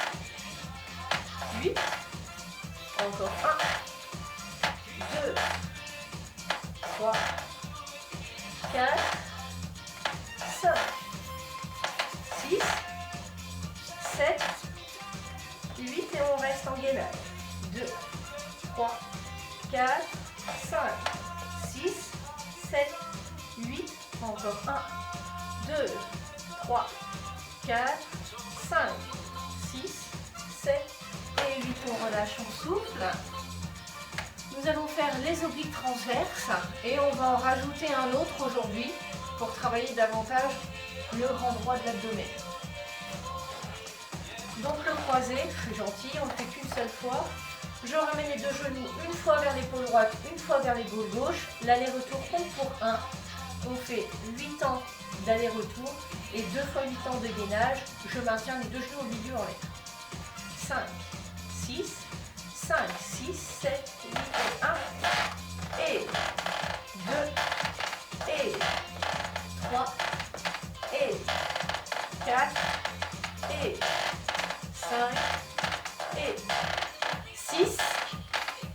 8. Encore 1, 2, 3, 4, 5, 6, 7, 8 et on reste en gainage. 2, 3, 4, 5, 6, 7, 8. Encore 1, 2, 3, 4, 5, 6, 7 et 8. On relâche, on souffle. Nous allons faire les obliques transverses et on va en rajouter un autre aujourd'hui pour travailler davantage le grand droit de l'abdomen. Donc le croisé, je suis gentille, on ne le fait qu'une seule fois. Je ramène les deux genoux une fois vers l'épaule droite, une fois vers l'épaule gauche. L'aller-retour compte pour 1. On fait 8 ans d'aller-retour et 2 fois 8 ans de gainage. Je maintiens les deux genoux au milieu en l'air. 5, 6, 5, 6, 7, 8 et 1. Et 2, et 3, et 4, et 5, et 6,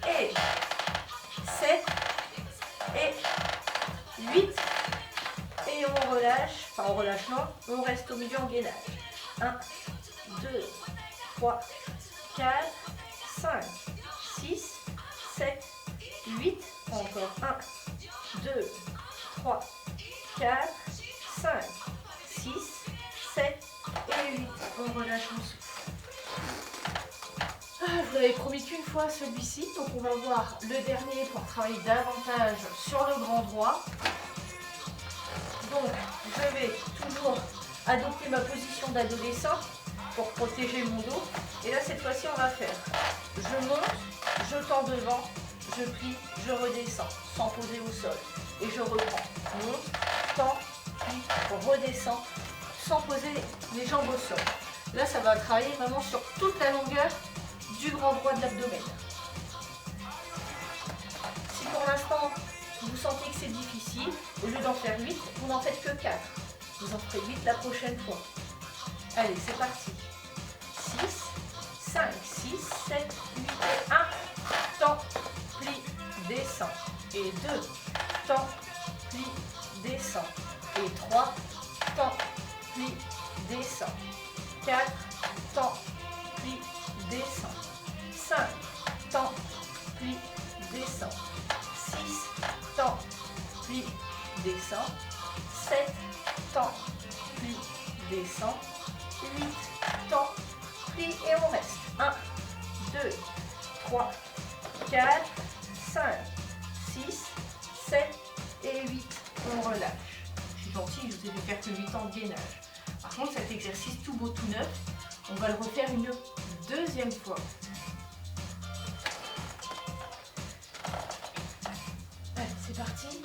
et 7, et 8. Et on relâche, enfin on relâche non, on reste au milieu en gainage. 1, 2, 3, 4, 5, 6, 7, 8. Encore 1, 2, 3, 4, 5, 6, 7 et 8. On relâche en souffle. Je vous avais promis qu'une fois celui-ci, donc on va voir le dernier pour travailler davantage sur le grand droit. Donc je vais toujours adopter ma position d'adolescent pour protéger mon dos. Et là cette fois-ci on va faire, je monte, je tends devant, je plie, je redescends sans poser au sol. Et je reprends, monte, tends, plie, redescends sans poser les jambes au sol. Là ça va travailler vraiment sur toute la longueur du grand droit de l'abdomen. Si pour l'instant vous sentez que c'est difficile, au lieu d'en faire 8, vous n'en faites que 4. Vous en ferez 8 la prochaine fois. Allez, c'est parti. 6, 5, 6, 7, 8 et 1. Tends, plie, descend. Et 2, tends, plie, descend. Et 3, tends, plie, descend. 4, tends, plie, descend. 5, tends, plie, descend. 6, tends, plie, descend. 7, tends, plie, descend. 8, tends, plie et on reste. 1, 2, 3, 4, 5, 6, 7 et 8. On relâche. Je suis gentille, je vous ai fait faire que 8 ans de gainage. Par contre, cet exercice tout beau, tout neuf, on va le refaire une deuxième fois. Allez, c'est parti.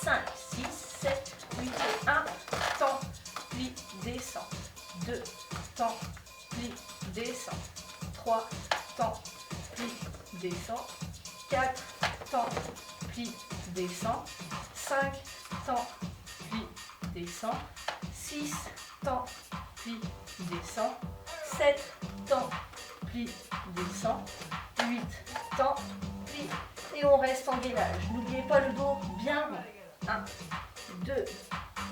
5, 6, 7, 8 et 1. Tends, plie, descend. 2, tends, plie, descend. 3, tends, plie, descend. 4, tends, plie, descend. 5, tends, plie, descend. 6, tends, plie, descend. 7, tends, plie, descend. 8, tends, plie. Et on reste en gainage. N'oubliez pas le dos bien rond. 1, 2,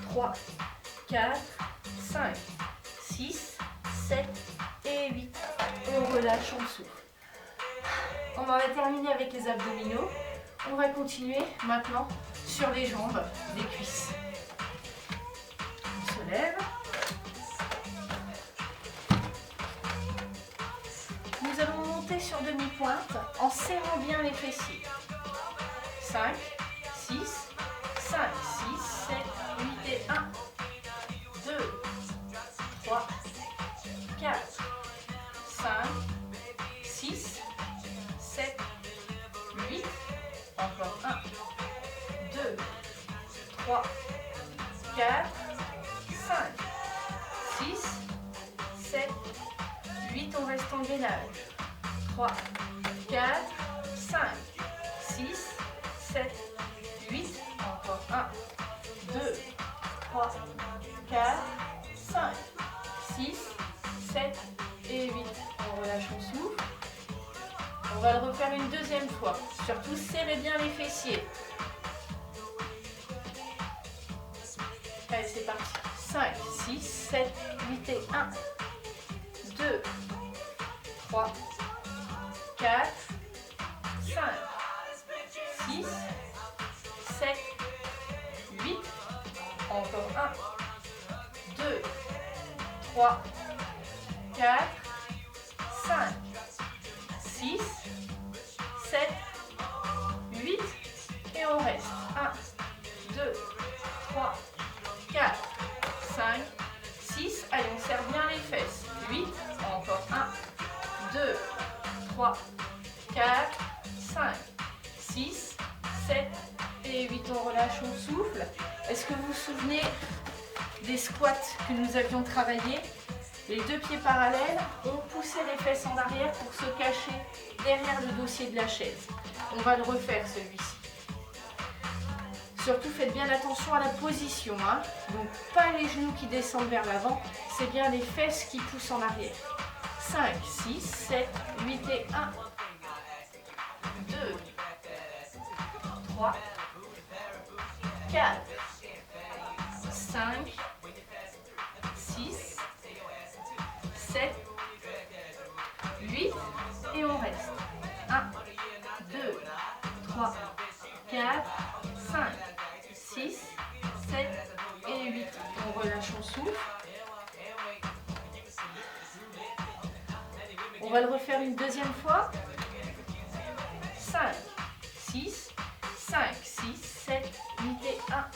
3, 4, 5, 6, 7 et 8. On relâche, on souffle. On va terminer avec les abdominaux. On va continuer maintenant sur les jambes, les cuisses. On se lève. Nous allons monter sur demi-pointe en serrant bien les fessiers. 5, 6, 5, 6, 7, 8 et 1, 2, 3, 4, 5, 6, 7, 8, encore 1, 2, 3, 4, 5, 6, 7, 8, on reste en gainage. 3, 4, 5, 6, 7, 8, encore 1, 2, 3, 4, 5, 6, 7 et 8. On relâche, on souffle. On va le refaire une deuxième fois. Surtout, serrez bien les fessiers. Allez, c'est parti. 5, 6, 7, 8 et 1, 2, 3, 4, 5, 6, 7, 8, encore 1, 2, 3, 4, 5, 6, 7, 8 et on reste. 1, 2, 3, 4, 5, 6. Allez, on serre bien les fesses. 8, encore 1, 2, 3, 4, 5, 6, 7 et 8. On relâche, on souffle. Est-ce que vous vous souvenez des squats que nous avions travaillés? Les deux pieds parallèles, on poussait les fesses en arrière pour se cacher derrière le dossier de la chaise. On va le refaire celui-ci. Surtout faites bien attention à la position, hein. Donc pas les genoux qui descendent vers l'avant, c'est bien les fesses qui poussent en arrière. 5, 6, 7, 8 et 1, 2, 3, 4, 5, 6, 7, 8 et on reste. 1, 2, 3, 4, 5, 6, 7 et 8. On relâche, on souffle. On va le refaire une deuxième fois. 5, 6, 5, 6, 7, 8 et 1,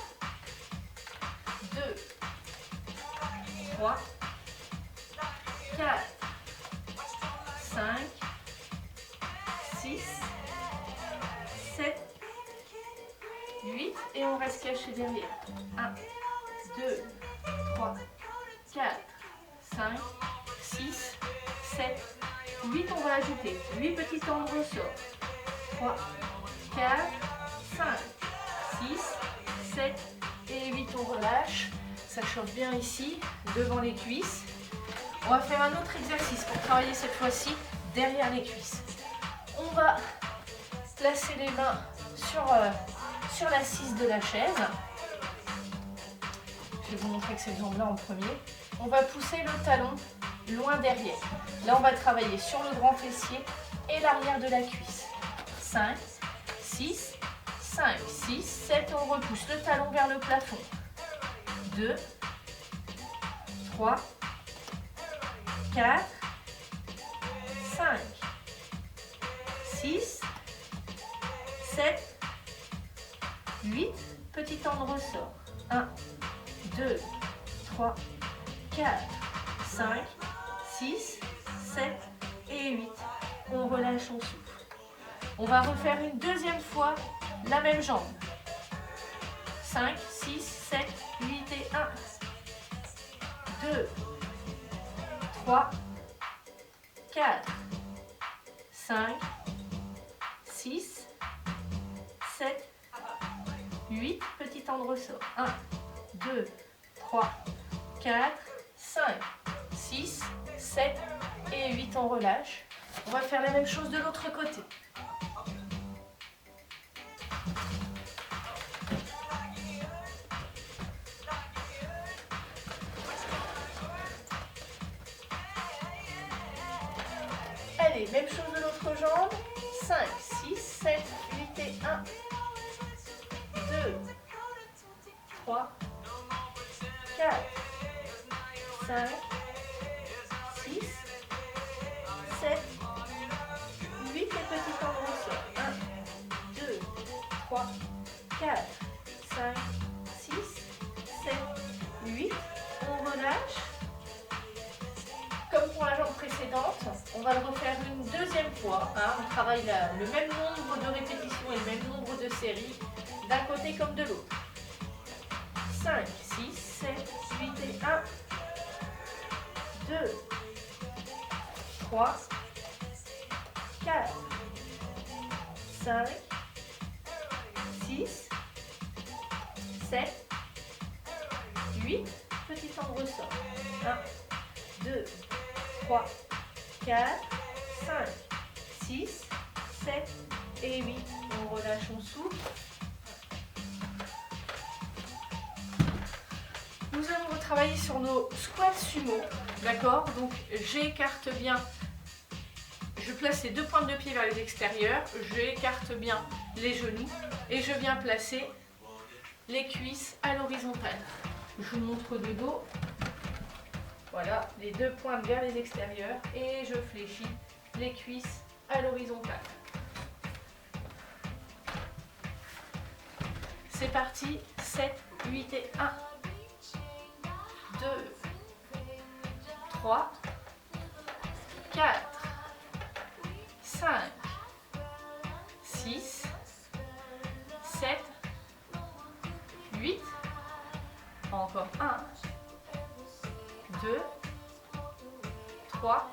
2, 3, 4, 5, 6, 7, 8 et on reste caché derrière. 1, 2, 3, 4, 5, 6, 7, 8. On va ajouter 8 petits temps de ressort. 3, 4, 5, 6, 7 et 8. On relâche. Ça chauffe bien ici, devant les cuisses. On va faire un autre exercice pour travailler cette fois-ci derrière les cuisses. On va placer les mains sur l'assise de la chaise. Je vais vous montrer que cette jambe-là en premier. On va pousser le talon loin derrière. Là, on va travailler sur le grand fessier et l'arrière de la cuisse. 5, 6, 5, 6, 7. On repousse le talon vers le plafond. 2, 3, 4, 5, 6, 7, 8. Petit temps de ressort. 1, 2, 3, 4, 5, 6, 7 et 8. On relâche, on souffle. On va refaire une deuxième fois la même jambe. 5, 6, 7, 8 et 1, 2, 3, 4, 5, 6, 7, 8. Petit temps de ressort. 1, 2, 3, 4, 5, 6, 7 et 8. On relâche. On va faire la même chose de l'autre côté. Allez, même chose de l'autre jambe. 5, 6, 7, 8 et 1, 2, 3, 4, 5, 6, 7, 8 et petit temps de ressort. 1, 2, 3, 4, 5, 6, 7, 8. On relâche. Comme pour la jambe précédente, on va le refaire une deuxième fois. On travaille le même nombre de répétitions et le même nombre de séries d'un côté comme de l'autre. 5, 6, 7, 8 et 1, 2, 3, 4, 5, 6, 7, 8. Petit temps de ressort. 1, 2, 3, 4, 5, 6, 7 et 8. On relâche, on souffle. Nous allons retravailler sur nos squats sumo. D'accord? Donc j'écarte bien. Je place les deux pointes de pied vers les extérieurs. J'écarte bien les genoux. Et je viens placer les cuisses à l'horizontale. Je vous montre de dos. Voilà, les deux pointes vers les extérieurs et je fléchis les cuisses à l'horizontale. C'est parti, 7, 8 et 1, 2, 3, 4, 5, 6, 7, 8, encore 1, 2, 3,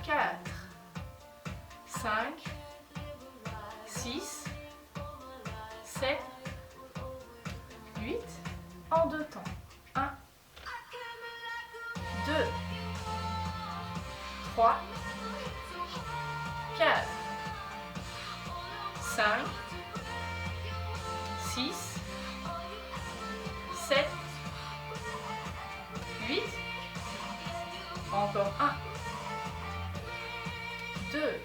4, 5, 6, 7, 8, en deux temps. 1, 2, 3, 4, 5, 6, 7, 8, encore 1, 2,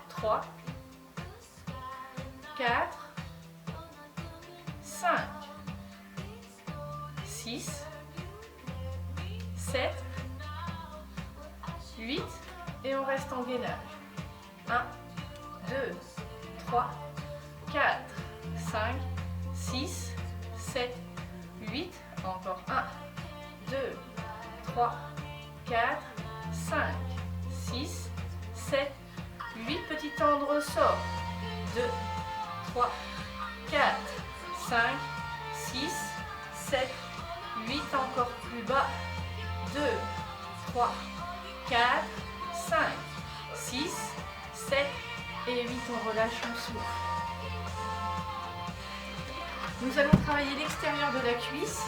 3, 4, 5, 6, 7, 8 et on reste en gainage. 1, 2, 3, 4, 5, 6, 7, 8, encore 1, 2, 3, 4, 5, 6, 7, 8, petit temps de ressort. 2, 3, 4, 5, 6, 7, 8, encore plus bas. 2, 3, 4, 5, 6, 7 et 8, on relâche le souffle. Nous allons travailler l'extérieur de la cuisse.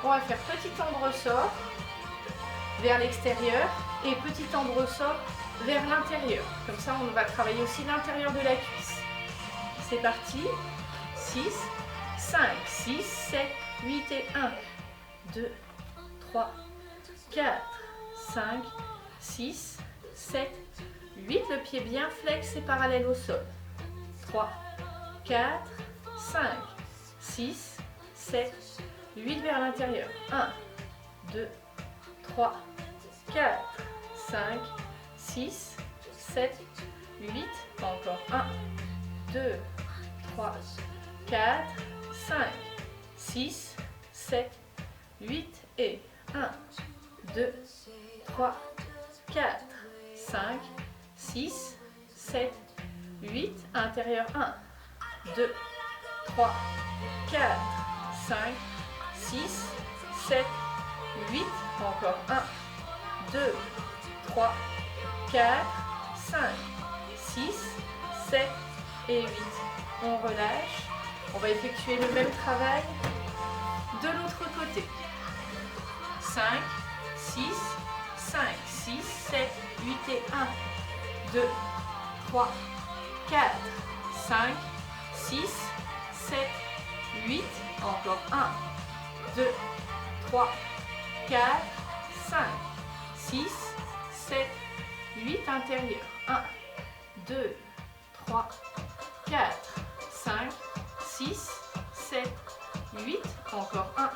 On va faire petit temps de ressort vers l'extérieur et petit temps de ressort vers l'intérieur. Comme ça, on va travailler aussi l'intérieur de la cuisse. C'est parti. 6, 5, 6, 7, 8 et 1, 2, 3, 4, 5, 6, 7, 8. Le pied bien flex et parallèle au sol. 3, 4, 5, 6, 7, 8 vers l'intérieur. 1, 2, 3, 4, 5, 6, 7, 8. Encore 1, 2, 3, 4, 5, 6, 7, 8 et 1, 2, 3, 4, 5, 6, 7, 8. Intérieur 1, 2, 3, 4, 5, 6, 7, 8. Encore 1, 2, 3, 4, 5, 6, 7 et 8. On relâche. On va effectuer le même travail de l'autre côté. 5, 6, 5, 6, 7, 8 et 1, 2, 3, 4, 5, 6, 7, 8. Encore 1, 2, 3, 4, 5, 6, 7, 8. Intérieur. 1, 2, 3, 4, 5, 6, 7, 8. Encore 1,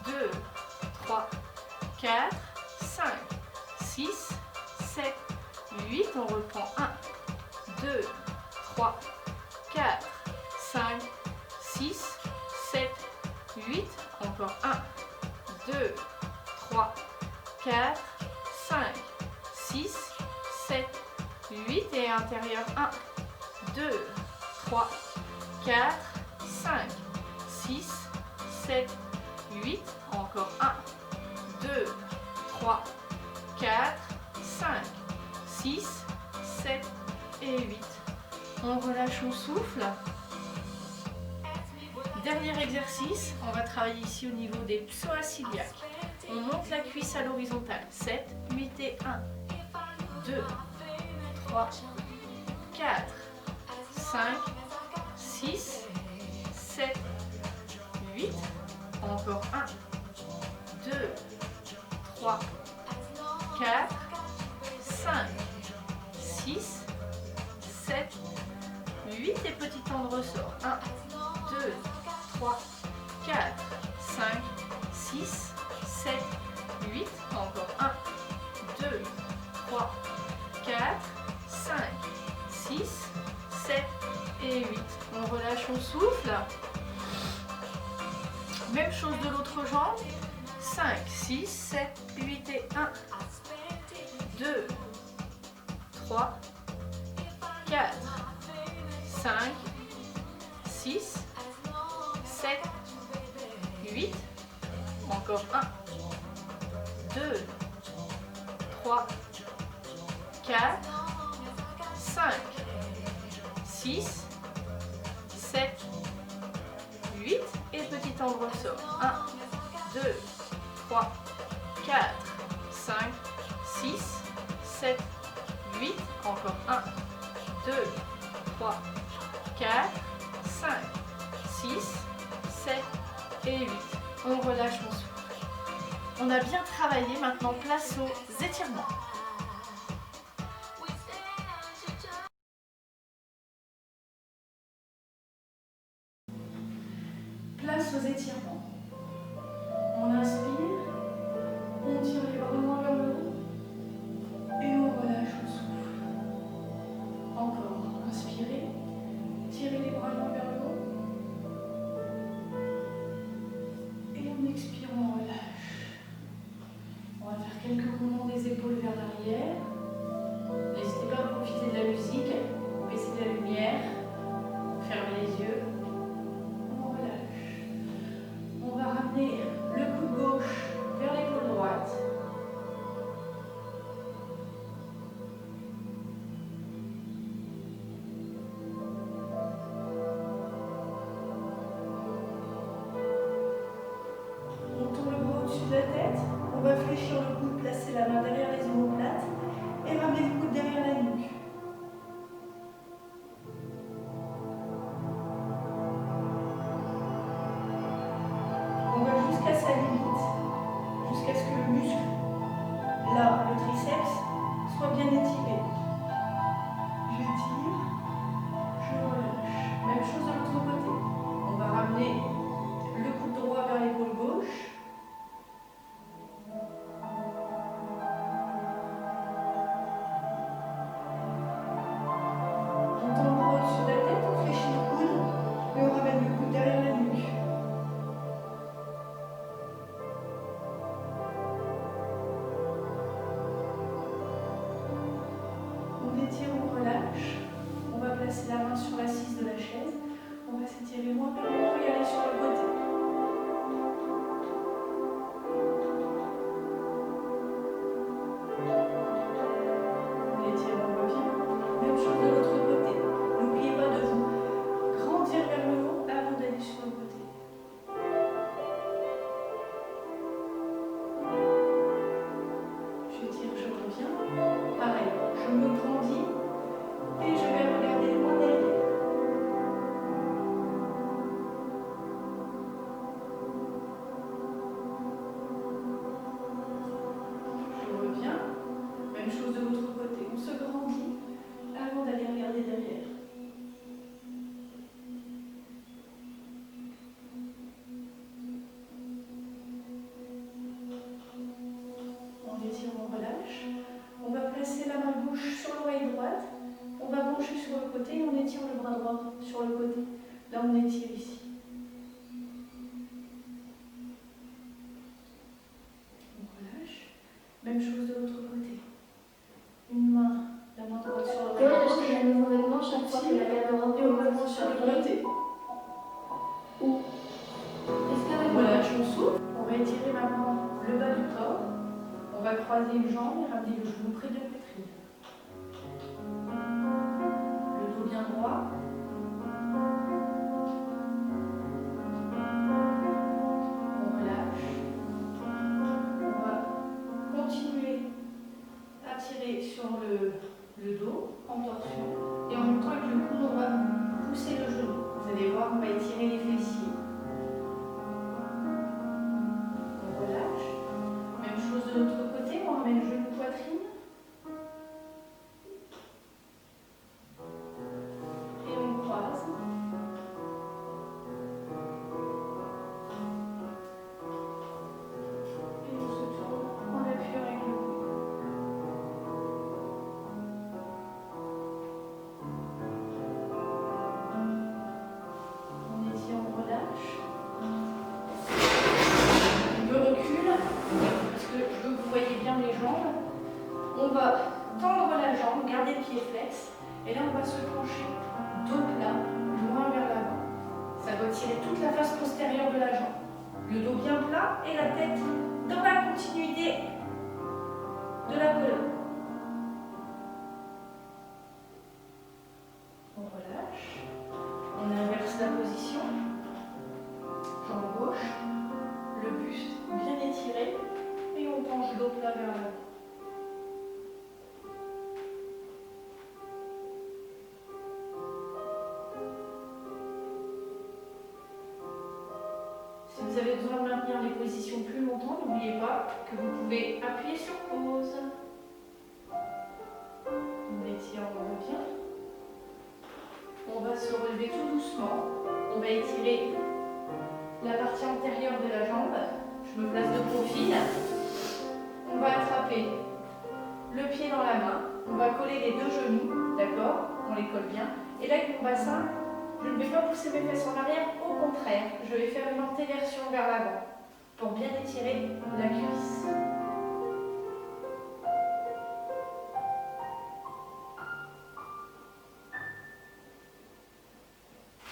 2, 3, 4, 5, 6, 7, 8. On reprend 1, 2, 3, 4, 5, 6, 7, 8. Encore 1, 2, 3, 4, 5, 6, 7, 8. Et intérieur 1, 2, 3, 4, 5, 6, 7, 8. Encore 1, 2, 3, 4, 5, 6, 7 et 8. On relâche, on souffle. Dernier exercice, on va travailler ici au niveau des psoas iliaques. On monte la cuisse à l'horizontale. 7, 8 et 1, 2, 3, 4, 5, 6, 7, 8. Encore 1, 2, 3, 4, 5, 6, 7, 8 et petit temps de ressort. 1, 2, 3, 4, 5, 6, 7, 8. Encore 1, 2, 3, 4, 5, 6, 7 et 8. On relâche, on souffle. Même chose de l'autre jambe. 5, 6, 7, 8 et 1, 2, 3, 4, 5, 6, 7, 8. Encore 1, 2, 3, 4, 5, 6, 7, 8. Et petit temps de ressort. 1, 2, 3, 4, 5, 6, 7, 8. Encore 1, 2, 3, 4, 5, et 8. On relâche, on souffle. On a bien travaillé, maintenant place aux étirements. Place aux étirements. On inspire, on tire les bras loin vers le haut et on relâche, on souffle. Encore, inspirez, tirez les bras loin vers le haut et on expire, on relâche. On va faire quelques mouvements des épaules vers l'arrière. N'hésitez pas à profiter de la musique, baisser la lumière, fermez les yeux. On relâche. On va ramener le coude gauche vers l'épaule droite. On tourne le bras au-dessus de la tête. On va fléchir le coude, placer la main derrière les omoplates et ramener le coude derrière la nuque. On va jusqu'à sa limite, jusqu'à ce que le muscle, là, le triceps, soit bien étiré. Je tire, je relâche. Même chose de l'autre côté. On va ramener le coude droit vers l'épaule gauche. On tend le bras au-dessus de la tête, on fléchit le coude et on ramène le coude derrière la nuque. On étire, on relâche. On va placer la main sur l'assise de la chaise. On va s'étirer loin vers le haut et aller sur le côté. On étire, on revient. Même chose de l'autre côté. N'oubliez pas de vous grandir vers le haut avant d'aller sur le côté. Je tire, je reviens. Pareil, je me grandis et je vais regarder loin derrière. Je reviens. Même chose de l'autre côté. On se grandit avant d'aller regarder derrière. On étire, on relâche. On va placer la main gauche sur l'oreille droite. On va pencher sur le côté et on étire le bras droit sur le côté. Là, on étire ici. On relâche. Même chose de l'autre côté. Une main, la main droite sur l'oreille Pourquoi gauche. acheter un nouveau vêtement chaque fois que la caméra Et on va sur le côté. Est-ce On qu'avec relâche, on souffle. On va étirer maintenant le bas du corps. On va croiser une jambe et ramener le genou près de la poitrine. Le dos bien droit. On relâche. On va continuer à tirer sur le dos en torsion. Et en même temps, avec le coude, on va pousser le genou. Vous allez voir, on va étirer les fessiers. On relâche. Même chose de l'autre côté, on ramène genou poitrine. Et on croise. Et on se tourne en appuyant avec le coude. On étire, on relâche. Le recul, parce que je veux que vous voyez bien les jambes. On va tendre la jambe, garder le pied flex. Et là, on va se pencher dos plat, loin vers l'avant. Ça doit tirer toute la face postérieure de la jambe. Le dos bien plat et la tête dans la continuité de la colonne. On relâche. On inverse la position. Jambe gauche. Le buste bien étiré. Et on penche dos plat vers l'avant. Si vous avez besoin de maintenir les positions plus longtemps, n'oubliez pas que vous pouvez appuyer sur pause. On étire, on revient. On va se relever tout doucement. On va étirer la partie antérieure de la jambe. Je me place de profil. On va attraper le pied dans la main. On va coller les deux genoux, d'accord? On les colle bien. Et là, avec mon bassin, je ne vais pas pousser mes fesses en arrière. Au contraire, je vais faire une antéversion vers l'avant pour bien étirer la cuisse.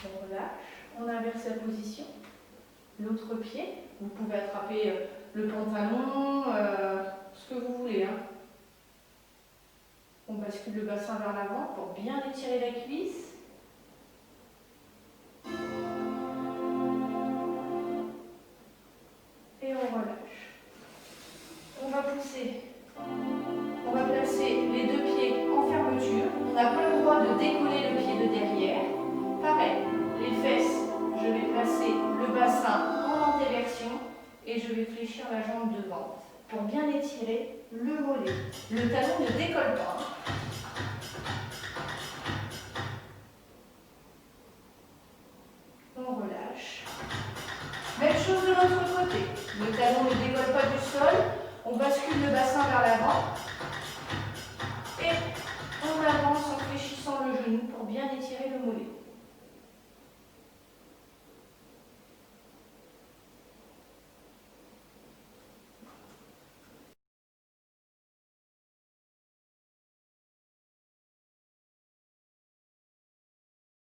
On relâche, on inverse la position. L'autre pied, vous pouvez attraper le pantalon, ce que vous voulez. Hein. On bascule le bassin vers l'avant pour bien étirer la cuisse. Et on relâche. On va pousser. On va placer les deux pieds en fermeture. On n'a pas le droit de décoller le pied de derrière. Pareil, les fesses, je vais placer le bassin en antéversion et je vais fléchir la jambe devant pour bien étirer le mollet. Le talon ne décolle pas. On relâche. Même chose de l'autre côté. Le talon ne décolle pas du sol. On bascule le bassin vers l'avant. Et on avance en fléchissant le genou pour bien étirer le mollet.